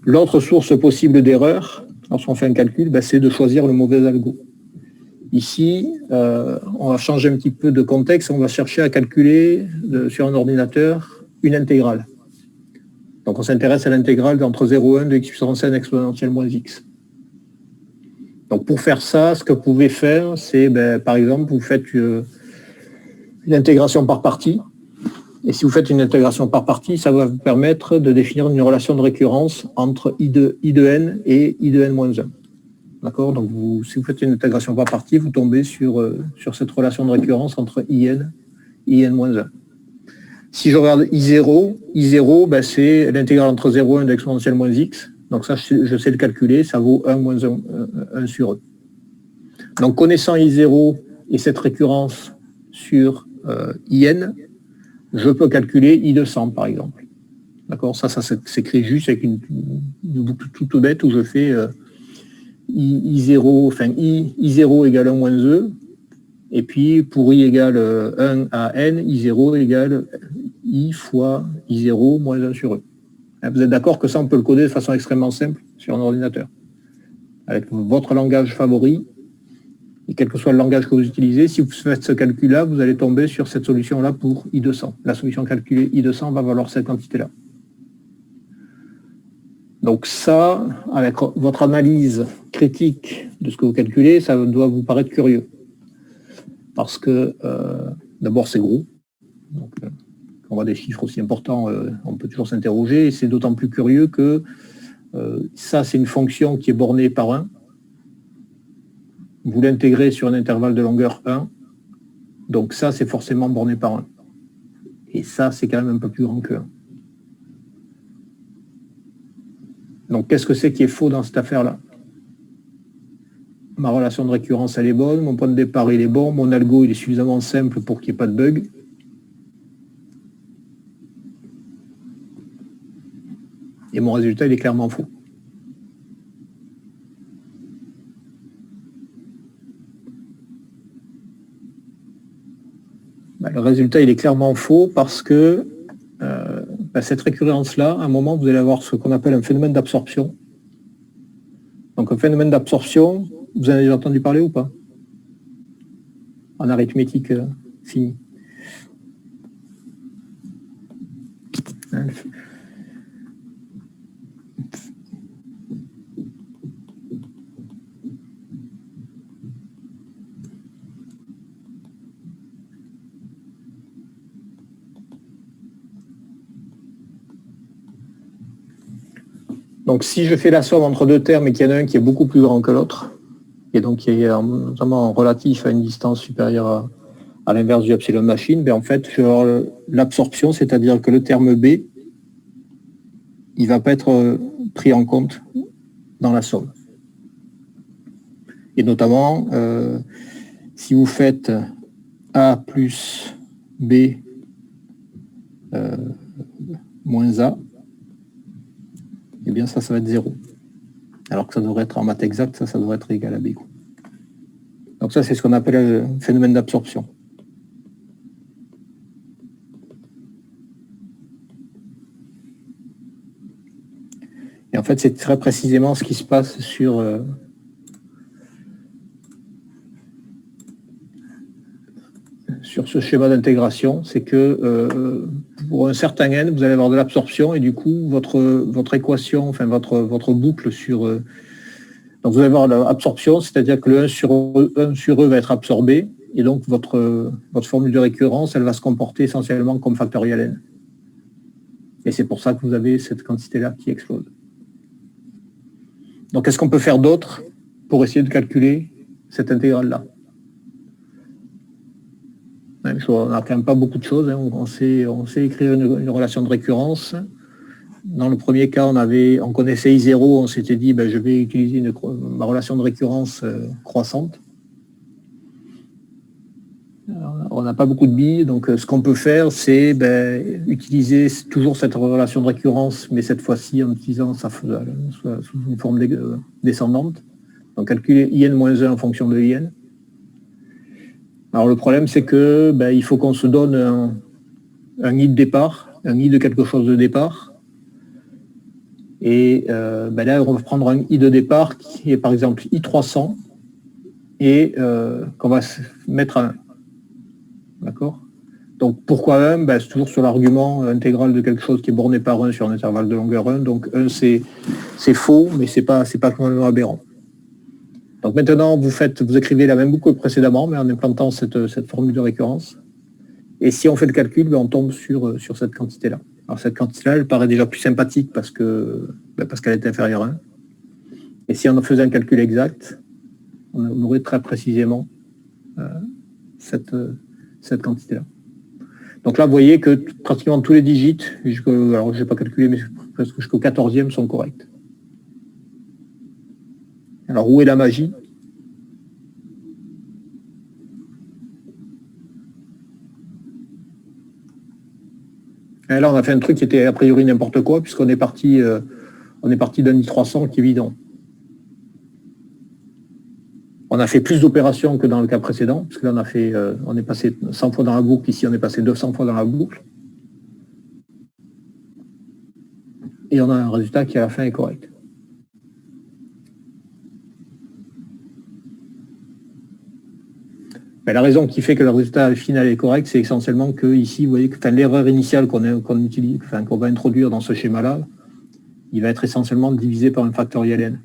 L'autre source possible d'erreur, lorsqu'on fait un calcul, ben, c'est de choisir le mauvais algo. Ici, on va changer un petit peu de contexte, on va chercher à calculer sur un ordinateur une intégrale. Donc on s'intéresse à l'intégrale entre 0 et 1 de x puissance n exponentielle moins x. Donc pour faire ça, ce que vous pouvez faire, c'est ben, par exemple, vous faites une intégration par partie. Et si vous faites une intégration par partie, ça va vous permettre de définir une relation de récurrence entre I de n et I de n moins 1. D'accord? Donc si vous faites une intégration par partie, vous tombez sur cette relation de récurrence entre IN et IN-1. Si je regarde I0 ben, c'est l'intégrale entre 0 et 1 de exponentielle moins x. Donc ça, je sais le calculer, ça vaut 1 moins 1 sur E. Donc connaissant I0 et cette récurrence sur IN, je peux calculer I de 100 par exemple. D'accord? Ça s'écrit juste avec une boucle toute bête où je fais I0 égale 1 moins E, et puis pour I égale 1 à N, I0 égale I fois I0 moins 1 sur E. Vous êtes d'accord que ça, on peut le coder de façon extrêmement simple sur un ordinateur. Avec votre langage favori, et quel que soit le langage que vous utilisez, si vous faites ce calcul-là, vous allez tomber sur cette solution-là pour I200. La solution calculée I200 va valoir cette quantité-là. Donc ça, avec votre analyse critique de ce que vous calculez, ça doit vous paraître curieux. Parce que, d'abord, c'est gros. Donc, quand on voit des chiffres aussi importants, on peut toujours s'interroger. Et c'est d'autant plus curieux que ça, c'est une fonction qui est bornée par 1. Vous l'intégrez sur un intervalle de longueur 1. Donc ça, c'est forcément borné par 1. Et ça, c'est quand même un peu plus grand que 1. Donc, qu'est-ce que c'est qui est faux dans cette affaire-là? Ma relation de récurrence, elle est bonne, mon point de départ, il est bon, mon algo, il est suffisamment simple pour qu'il n'y ait pas de bug. Et mon résultat, il est clairement faux. Ben, le résultat, il est clairement faux parce que cette récurrence-là, à un moment, vous allez avoir ce qu'on appelle un phénomène d'absorption. Donc un phénomène d'absorption, vous en avez déjà entendu parler ou pas? En arithmétique finie. Donc si je fais la somme entre deux termes et qu'il y en a un qui est beaucoup plus grand que l'autre, et donc qui est notamment relatif à une distance supérieure à l'inverse du epsilon machine, ben en fait, je vais avoir l'absorption, c'est-à-dire que le terme B, il ne va pas être pris en compte dans la somme. Et notamment, si vous faites A plus B moins A, eh bien ça va être 0. Alors que ça devrait être en maths exacte, ça devrait être égal à B. Donc ça, c'est ce qu'on appelle le phénomène d'absorption. Et en fait, c'est très précisément ce qui se passe sur ce schéma d'intégration, c'est que pour un certain n, vous allez avoir de l'absorption et du coup, votre équation, enfin votre boucle sur... donc vous allez avoir l'absorption, c'est-à-dire que le 1 sur E va être absorbé et donc votre formule de récurrence, elle va se comporter essentiellement comme factoriel n. Et c'est pour ça que vous avez cette quantité-là qui explose. Donc, qu'est-ce qu'on peut faire d'autre pour essayer de calculer cette intégrale-là? On n'a quand même pas beaucoup de choses. Hein. On sait écrire une relation de récurrence. Dans le premier cas, on connaissait I0, on s'était dit, ben, je vais utiliser ma relation de récurrence croissante. Alors, on n'a pas beaucoup de billes, donc ce qu'on peut faire, c'est utiliser toujours cette relation de récurrence, mais cette fois-ci en utilisant sous une forme descendante. Donc calculer IN-1 en fonction de IN. Alors le problème, c'est que il faut qu'on se donne un I de départ, un I de quelque chose de départ. Et là, on va prendre un I de départ qui est par exemple I300 et qu'on va mettre à 1. D'accord? Donc pourquoi 1? C'est toujours sur l'argument intégral de quelque chose qui est borné par 1 sur un intervalle de longueur 1. Donc 1 c'est faux, mais c'est pas complètement aberrant. Donc maintenant vous écrivez la même boucle que précédemment, mais en implantant cette formule de récurrence. Et si on fait le calcul, on tombe sur cette quantité-là. Alors cette quantité-là, elle paraît déjà plus sympathique parce qu'elle est inférieure à 1. Et si on faisait un calcul exact, on aurait très précisément cette quantité-là. Donc là, vous voyez que pratiquement tous les digits, alors je n'ai pas calculé, mais presque jusqu'au 14e sont corrects. Alors où est la magie? Et là, on a fait un truc qui était a priori n'importe quoi, puisqu'on est parti d'un I300 qui est évident. On a fait plus d'opérations que dans le cas précédent, parce que là on est passé 100 fois dans la boucle, ici on est passé 200 fois dans la boucle. Et on a un résultat qui à la fin est correct. La raison qui fait que le résultat final est correct, c'est essentiellement que ici, vous voyez que l'erreur initiale qu'on va introduire dans ce schéma-là, il va être essentiellement divisé par un factoriel n,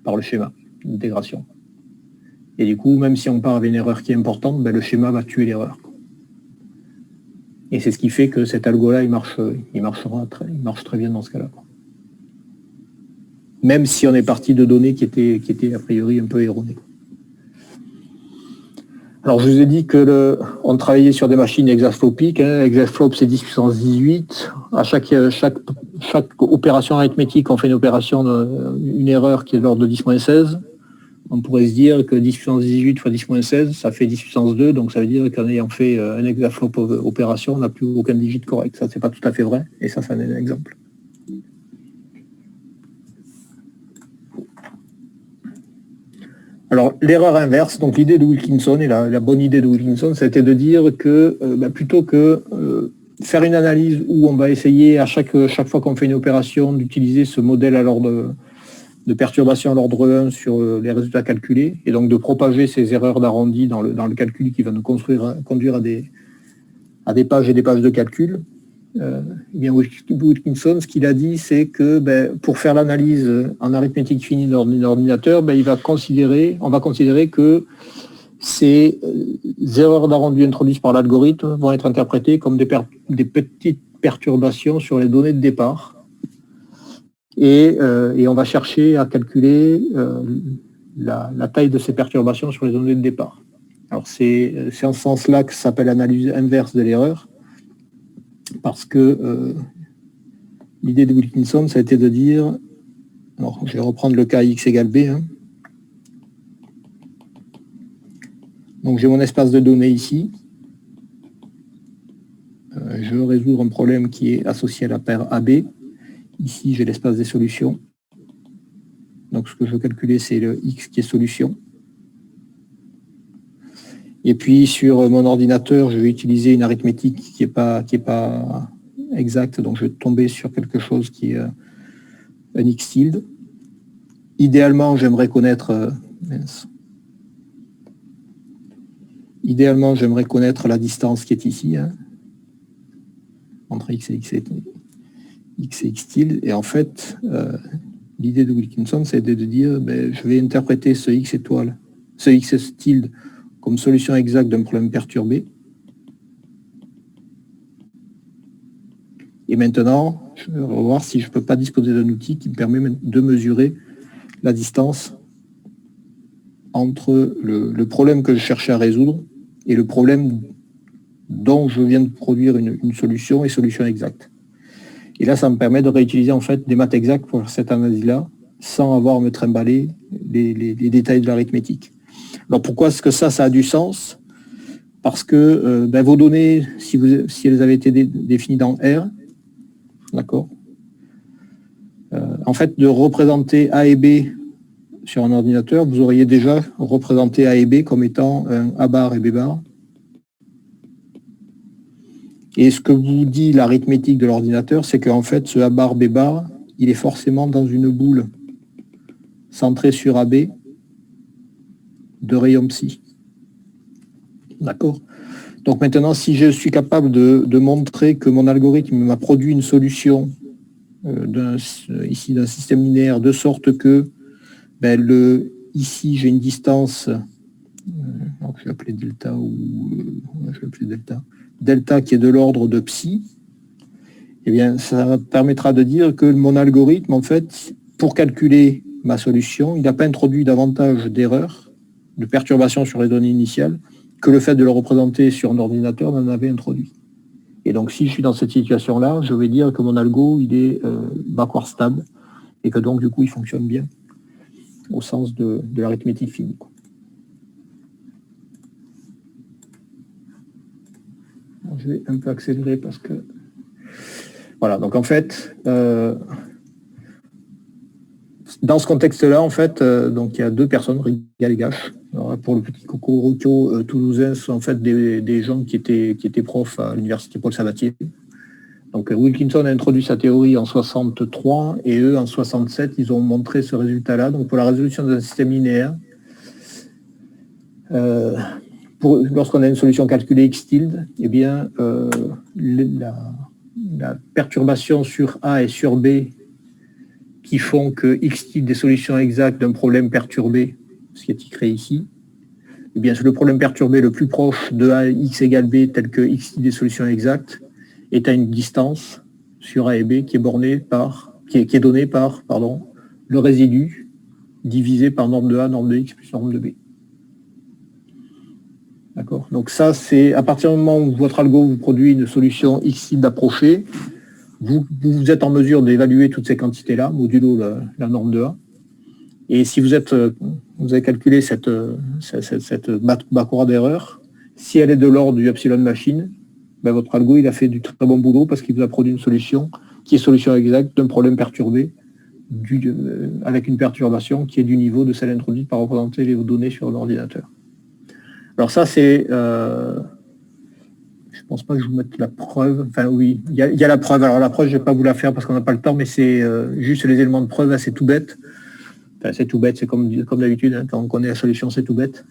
par le schéma d'intégration. Et du coup, même si on part avec une erreur qui est importante, le schéma va tuer l'erreur. Et c'est ce qui fait que cet algo-là, il marche très bien dans ce cas-là. Même si on est parti de données qui étaient a priori un peu erronées. Alors, je vous ai dit on travaillait sur des machines hexaflopiques. Hexaflop, c'est 10 puissance 18. À chaque opération arithmétique, on fait une erreur qui est de l'ordre de 10-16. On pourrait se dire que 10 puissance 18 fois 10-16, ça fait 10 puissance 2. Donc, ça veut dire qu'en ayant fait un hexaflop opération, on n'a plus aucun digit correct. Ça, c'est pas tout à fait vrai. Et ça, c'est un exemple. Alors, l'erreur inverse, donc l'idée de Wilkinson, et la bonne idée de Wilkinson, c'était de dire que plutôt que faire une analyse où on va essayer à chaque fois qu'on fait une opération d'utiliser ce modèle à l'ordre de perturbation à l'ordre 1 sur les résultats calculés, et donc de propager ces erreurs d'arrondi dans le calcul qui va nous conduire à des pages et des pages de calcul. Bien Wilkinson, ce qu'il a dit, c'est que pour faire l'analyse en arithmétique finie d'un ordinateur, on va considérer que ces erreurs d'arrondi introduites par l'algorithme vont être interprétées comme des petites perturbations sur les données de départ. Et on va chercher à calculer la taille de ces perturbations sur les données de départ. Alors c'est en ce sens-là que ça s'appelle analyse inverse de l'erreur, parce que l'idée de Wilkinson, ça a été de dire, alors je vais reprendre le cas x égale b. Donc j'ai mon espace de données ici. Je veux résoudre un problème qui est associé à la paire AB. Ici, j'ai l'espace des solutions. Donc ce que je veux calculer, c'est le x qui est solution. Et puis sur mon ordinateur, je vais utiliser une arithmétique qui est pas exacte, donc je vais tomber sur quelque chose qui est un x tilde. Idéalement, j'aimerais connaître la distance qui est ici, entre x et x tilde. Et en fait, l'idée de Wilkinson, c'est de dire, je vais interpréter ce x étoile, ce x tilde, comme solution exacte d'un problème perturbé. Et maintenant, je vais voir si je ne peux pas disposer d'un outil qui me permet de mesurer la distance entre le problème que je cherchais à résoudre et le problème dont je viens de produire une solution et solution exacte. Et là, ça me permet de réutiliser en fait des maths exactes pour faire cette analyse-là, sans avoir à me trimballer les détails de l'arithmétique. Alors pourquoi est-ce que ça a du sens? Parce que vos données, si elles avaient été définies dans R, d'accord, en fait, de représenter A et B sur un ordinateur, vous auriez déjà représenté A et B comme étant un A bar et B bar. Et ce que vous dit l'arithmétique de l'ordinateur, c'est qu'en fait, ce A bar, B bar, il est forcément dans une boule centrée sur AB de rayon psi. D'accord? Donc maintenant, si je suis capable de montrer que mon algorithme m'a produit une solution ici d'un système linéaire, de sorte que ici j'ai une distance, donc je vais appeler delta delta qui est de l'ordre de psi, eh bien ça permettra de dire que mon algorithme, en fait, pour calculer ma solution, il n'a pas introduit davantage d'erreurs, de perturbations sur les données initiales, que le fait de le représenter sur un ordinateur n'en avait introduit. Et donc si je suis dans cette situation-là, je vais dire que mon algo, il est backward stable, et que donc du coup il fonctionne bien, au sens de l'arithmétique finie. Je vais un peu accélérer parce que... Voilà, donc en fait, dans ce contexte-là, en fait, donc il y a deux personnes, Rigal et Gache. Alors, pour le petit cocorico toulousain, ce sont en fait des gens qui étaient profs à l'université Paul Sabatier. Donc Wilkinson a introduit sa théorie en 63 et eux, en 67, ils ont montré ce résultat-là. Donc pour la résolution d'un système linéaire, lorsqu'on a une solution calculée x tilde, eh bien, la perturbation sur A et sur B qui font que x tilde des solutions exactes d'un problème perturbé, ce qui est écrit ici, eh bien, c'est le problème perturbé le plus proche de A x égale B, tel que x tilde des solutions exactes, est à une distance sur A et B qui est donnée par le résidu divisé par norme de A, norme de x plus norme de B. D'accord. Donc ça, c'est à partir du moment où votre algo vous produit une solution x tilde approchée, vous êtes en mesure d'évaluer toutes ces quantités-là, modulo la norme de A. Et si vous avez calculé cette backward d'erreur, si elle est de l'ordre du epsilon machine, votre algo, il a fait du très bon boulot parce qu'il vous a produit une solution qui est solution exacte d'un problème perturbé avec une perturbation qui est du niveau de celle introduite par représenter les données sur l'ordinateur. Alors ça, c'est... je pense pas que je vous mette la preuve. Enfin oui, il y a la preuve. Alors la preuve, je vais pas vous la faire parce qu'on n'a pas le temps, mais c'est juste les éléments de preuve. Là, c'est tout bête. Enfin, c'est tout bête, c'est comme d'habitude, hein, quand on connaît la solution, c'est tout bête.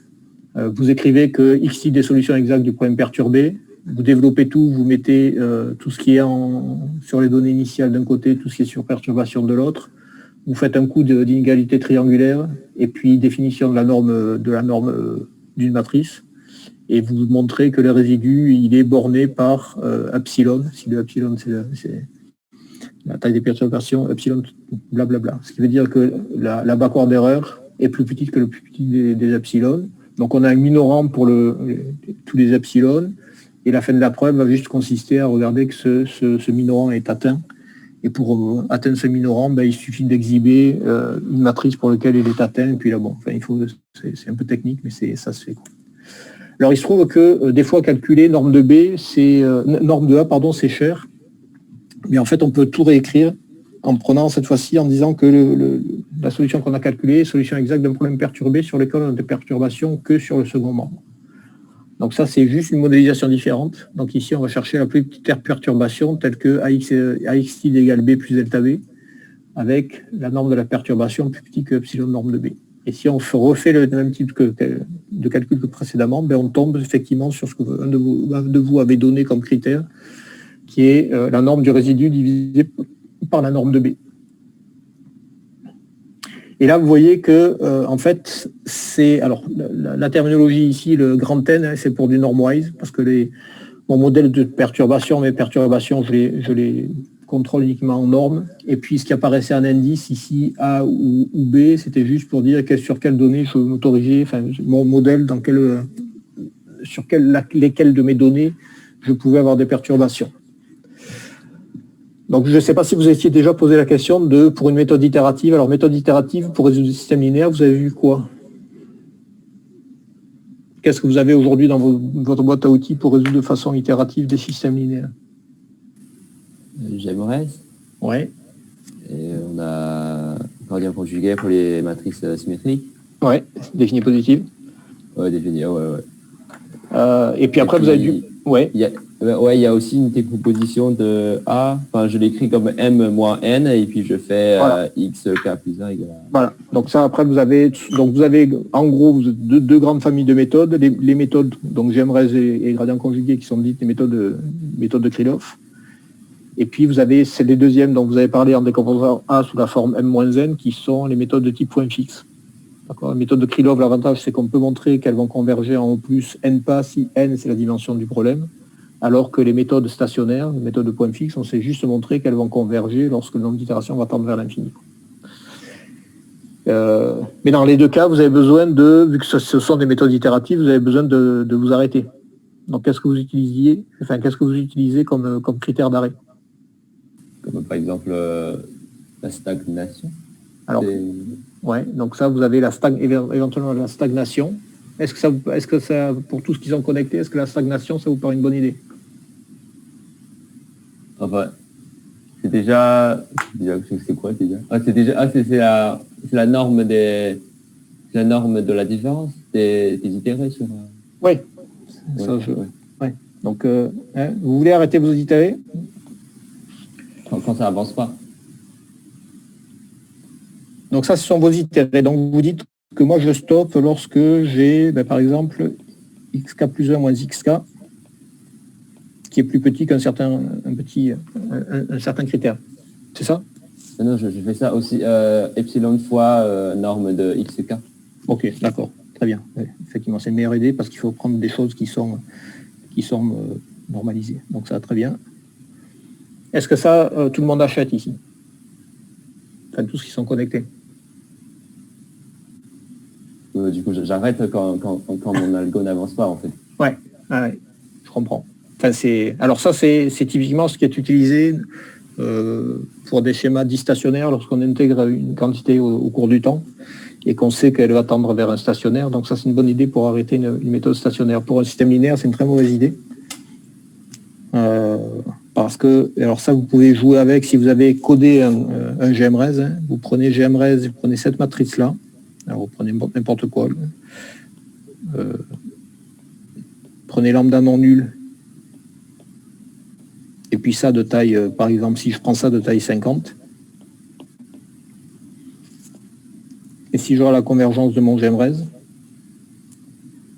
Vous écrivez que X des solutions exactes du problème perturbé. Vous développez tout, vous mettez tout ce qui est sur les données initiales d'un côté, tout ce qui est sur perturbation de l'autre. Vous faites un coup d'inégalité triangulaire et puis définition de la norme d'une matrice. Et vous montrez que le résidu, il est borné par epsilon. Si le epsilon, c'est la taille des perturbations, epsilon, blablabla. Ce qui veut dire que la backward d'erreur est plus petite que le plus petit des epsilon. Donc on a un minorant pour tous les epsilon. Et la fin de la preuve va juste consister à regarder que ce minorant est atteint. Et pour atteindre ce minorant, il suffit d'exhiber une matrice pour laquelle il est atteint. Et puis là, bon, enfin, c'est un peu technique, mais ça se fait. Alors, il se trouve que des fois, calculer norme de B, norme de A, pardon, c'est cher. Mais en fait, on peut tout réécrire en prenant cette fois-ci en disant que la solution qu'on a calculée est solution exacte d'un problème perturbé sur lequel on a des perturbations que sur le second membre. Donc ça, c'est juste une modélisation différente. Donc ici, on va chercher la plus petite perturbation telle que AX égale B plus delta B avec la norme de la perturbation plus petite que epsilon norme de B. Et si on refait le même type de calcul que précédemment, on tombe effectivement sur ce que un de vous avait donné comme critère, qui est la norme du résidu divisée par la norme de B. Et là, vous voyez que, en fait, alors la terminologie ici, le grand N, c'est pour du normwise, parce que mon modèle de perturbation, mes perturbations, je les contrôle uniquement en norme. Et puis, ce qui apparaissait en indice ici, A ou B, c'était juste pour dire sur quelles données je m'autorisais, enfin, mon modèle, sur lesquelles de mes données je pouvais avoir des perturbations. Donc, je ne sais pas si vous étiez déjà posé la question pour une méthode itérative. Alors, méthode itérative, pour résoudre des systèmes linéaires, vous avez vu quoi? Qu'est-ce que vous avez aujourd'hui dans votre boîte à outils pour résoudre de façon itérative des systèmes linéaires? GEMRES. Ouais. Et on a gradient conjugué pour les matrices symétriques. Ouais, défini positive. Ouais, défini, ouais. Et puis après, vous avez dû... Ouais. Il y a aussi une décomposition de A. Enfin, je l'écris comme M moins N et puis je fais voilà. X K plus 1 égale. Voilà. Donc ça, après, vous avez en gros deux grandes familles de méthodes. Les méthodes, donc GEMRES et gradient conjugué, qui sont dites les méthodes de Krylov. Et puis vous avez les deuxièmes dont vous avez parlé en décomposant A sous la forme M-N, qui sont les méthodes de type point fixe. La méthode de Krylov, l'avantage, c'est qu'on peut montrer qu'elles vont converger en O plus N pas si N, c'est la dimension du problème. Alors que les méthodes stationnaires, les méthodes de point fixe, on sait juste montrer qu'elles vont converger lorsque le nombre d'itérations va tendre vers l'infini. Mais dans les deux cas, vous avez besoin vu que ce sont des méthodes itératives, vous avez besoin de vous arrêter. Donc qu'est-ce que vous utilisez comme critère d'arrêt? Comme par exemple la stagnation. Alors, ouais, donc ça, vous avez éventuellement la stagnation. Est-ce que ça, pour tous qui sont connectés, est-ce que la stagnation, ça vous paraît une bonne idée? Enfin, c'est déjà c'est quoi déjà? C'est la norme de la différence des itérés sur. Oui. Ouais. Donc, vous voulez arrêter vos itérés? Quand ça avance pas. Donc ça, ce sont vos itérés. Donc vous dites que moi je stoppe lorsque j'ai, par exemple, xk plus 1 moins xk, qui est plus petit qu'un certain critère. C'est ça? Non, je fais ça aussi epsilon fois norme de xk. Ok, d'accord, très bien. Oui, effectivement, c'est une meilleure idée parce qu'il faut prendre des choses qui sont normalisées. Donc ça va très bien. Est-ce que ça, tout le monde achète ici? Enfin, tous qui sont connectés. Du coup, j'arrête quand mon algo n'avance pas, en fait. Ouais, je comprends. Enfin, alors ça, c'est typiquement ce qui est utilisé pour des schémas distationnaires lorsqu'on intègre une quantité au cours du temps et qu'on sait qu'elle va tendre vers un stationnaire. Donc ça, c'est une bonne idée pour arrêter une méthode stationnaire. Pour un système linéaire, c'est une très mauvaise idée. Parce que, alors ça, vous pouvez jouer avec si vous avez codé un GEMRES. Hein, vous prenez GEMRES, vous prenez cette matrice-là. Alors, vous prenez n'importe quoi. Prenez lambda non nul et puis ça de taille, par exemple, si je prends ça de taille 50, et si j'aurai la convergence de mon GMRES,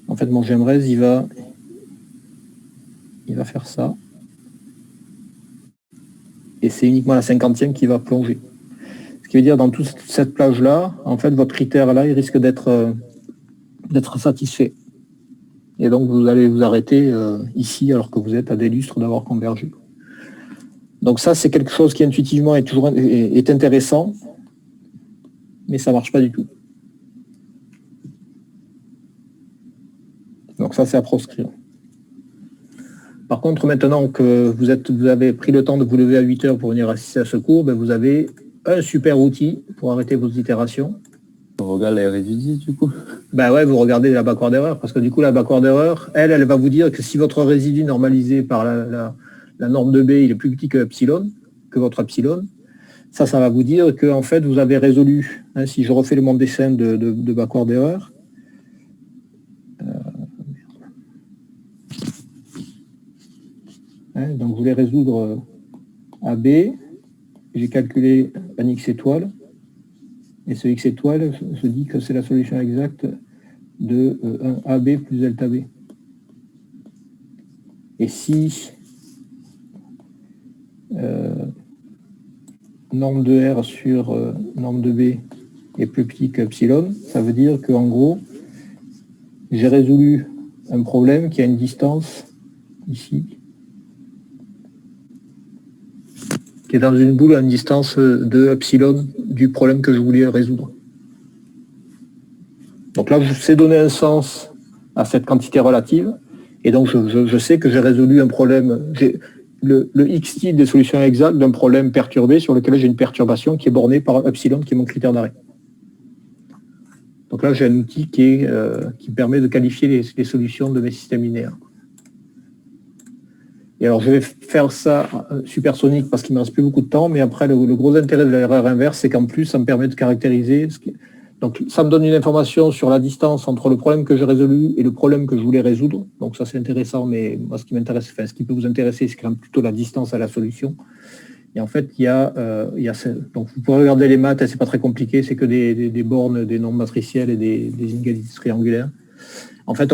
en fait, mon GMRES, il va faire ça, et c'est uniquement la 50e qui va plonger. Ce qui veut dire, dans toute cette plage-là, en fait, votre critère là, il risque d'être satisfait. Et donc, vous allez vous arrêter ici, alors que vous êtes à des lustres d'avoir convergé. Donc ça, c'est quelque chose qui intuitivement est intéressant, mais ça ne marche pas du tout. Donc ça, c'est à proscrire. Par contre, maintenant que vous avez pris le temps de vous lever à 8 heures pour venir assister à ce cours, ben vous avez un super outil pour arrêter vos itérations. On regarde les résidus du coup. Ben ouais, vous regardez la backward erreur, parce que du coup, la backward erreur, elle va vous dire que si votre résidu normalisé par la norme de B, il est plus petit que epsilon, que votre epsilon, ça va vous dire que en fait, vous avez résolu, hein, si je refais mon dessin de backward erreur, donc je voulais résoudre AB, j'ai calculé un X étoile, et ce X étoile se dit que c'est la solution exacte de 1AB plus delta B. Et si norme de R sur norme de B est plus petit qu'epsilon, ça veut dire qu'en gros, j'ai résolu un problème qui a une distance ici, qui est dans une boule à une distance de epsilon du problème que je voulais résoudre. Donc là, je sais donner un sens à cette quantité relative, et donc je sais que j'ai résolu un problème, le x tilde des solutions exactes d'un problème perturbé sur lequel j'ai une perturbation qui est bornée par epsilon, qui est mon critère d'arrêt. Donc là, j'ai un outil qui permet de qualifier les solutions de mes systèmes linéaires. Et alors, je vais faire ça supersonique parce qu'il ne me reste plus beaucoup de temps, mais après, le gros intérêt de l'erreur inverse, c'est qu'en plus, ça me permet de caractériser. Donc, ça me donne une information sur la distance entre le problème que j'ai résolu et le problème que je voulais résoudre. Donc, ça, c'est intéressant, mais moi, ce qui m'intéresse, ce qui peut vous intéresser, c'est quand même plutôt la distance à la solution. Et en fait, donc, vous pouvez regarder les maths, c'est pas très compliqué, c'est que des bornes, des nombres matriciels et des inégalités triangulaires. En fait,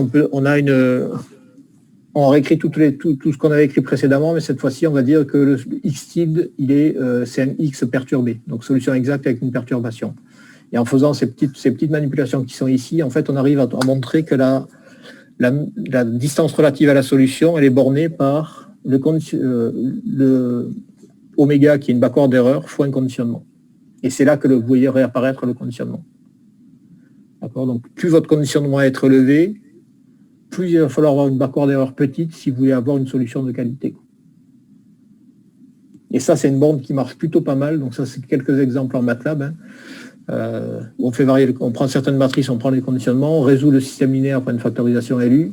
on réécrit tout ce qu'on avait écrit précédemment, mais cette fois-ci, on va dire que le x tilde, c'est un x perturbé, donc solution exacte avec une perturbation. Et en faisant ces petites manipulations qui sont ici, en fait, on arrive à montrer que la distance relative à la solution, elle est bornée par le oméga, qui est une backward erreur, fois un conditionnement. Et c'est là que vous voyez réapparaître le conditionnement. D'accord ? Donc, plus votre conditionnement va être élevé, plus il va falloir avoir une backward erreur petite si vous voulez avoir une solution de qualité. Et ça, c'est une borne qui marche plutôt pas mal. Donc ça, c'est quelques exemples en MATLAB. Où on fait varier, on prend certaines matrices, on prend les conditionnements, on résout le système linéaire par une factorisation LU.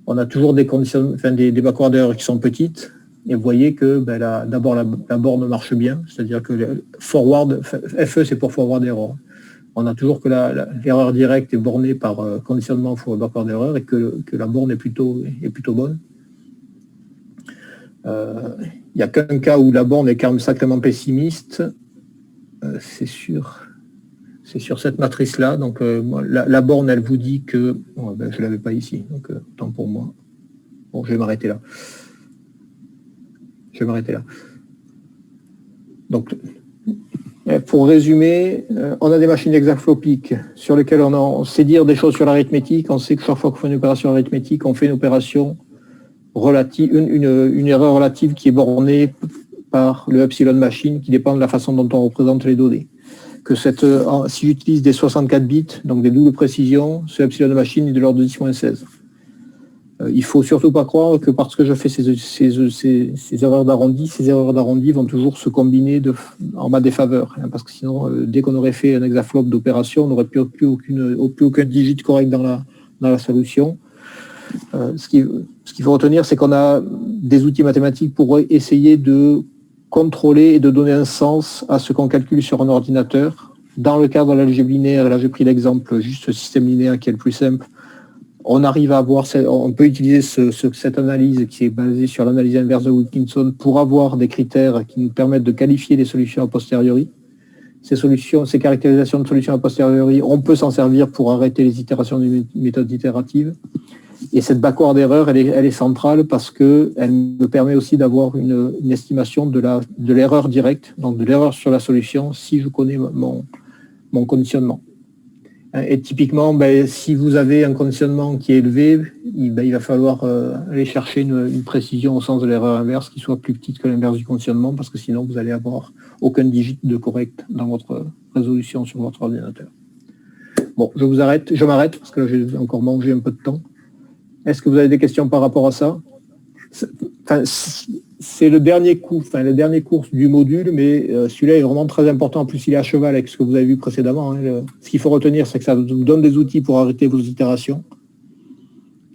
On a toujours des conditionnements, des backward erreurs qui sont petites. Et vous voyez que d'abord la borne marche bien, c'est-à-dire que forward, FE c'est pour forward error. On a toujours que l'erreur directe est bornée par conditionnement pour backward error et que la borne est plutôt bonne. Il n'y a qu'un cas où la borne est quand même sacrément pessimiste. C'est sur cette matrice-là. Donc la borne, elle vous dit que... je ne l'avais pas ici, donc tant pour moi. Bon, je vais m'arrêter là. Donc, pour résumer, on a des machines hexaflopiques sur lesquelles on sait dire des choses sur l'arithmétique. On sait que chaque fois qu'on fait une opération arithmétique, on fait une opération relative, une erreur relative qui est bornée par le epsilon machine, qui dépend de la façon dont on représente les données. Que si j'utilise des 64 bits, donc des doubles précisions, ce epsilon machine est de l'ordre de 10-16. Il ne faut surtout pas croire que parce que je fais ces erreurs d'arrondi, ces erreurs d'arrondi vont toujours se combiner en ma défaveur. Parce que sinon, dès qu'on aurait fait un hexaflop d'opération, on n'aurait plus aucun digit correct dans la solution. Ce qu'il faut retenir, c'est qu'on a des outils mathématiques pour essayer de contrôler et de donner un sens à ce qu'on calcule sur un ordinateur. Dans le cadre de l'algèbre linéaire, là j'ai pris l'exemple juste système linéaire qui est le plus simple. on arrive à avoir, on peut utiliser cette analyse qui est basée sur l'analyse inverse de Wilkinson pour avoir des critères qui nous permettent de qualifier les solutions a posteriori. Ces caractérisations de solutions a posteriori, on peut s'en servir pour arrêter les itérations d'une méthode itérative. Et cette backward erreur, elle est centrale parce qu'elle me permet aussi d'avoir une estimation de l'erreur directe, donc de l'erreur sur la solution, si je connais mon conditionnement. Et typiquement, si vous avez un conditionnement qui est élevé, il va falloir aller chercher une précision au sens de l'erreur inverse qui soit plus petite que l'inverse du conditionnement, parce que sinon vous allez avoir aucun digit de correct dans votre résolution sur votre ordinateur. Bon, je m'arrête parce que là j'ai encore mangé un peu de temps. Est-ce que vous avez des questions par rapport à ça? C'est le dernier cours du module, mais celui-là est vraiment très important. En plus, il est à cheval avec ce que vous avez vu précédemment. Ce qu'il faut retenir, c'est que ça vous donne des outils pour arrêter vos itérations.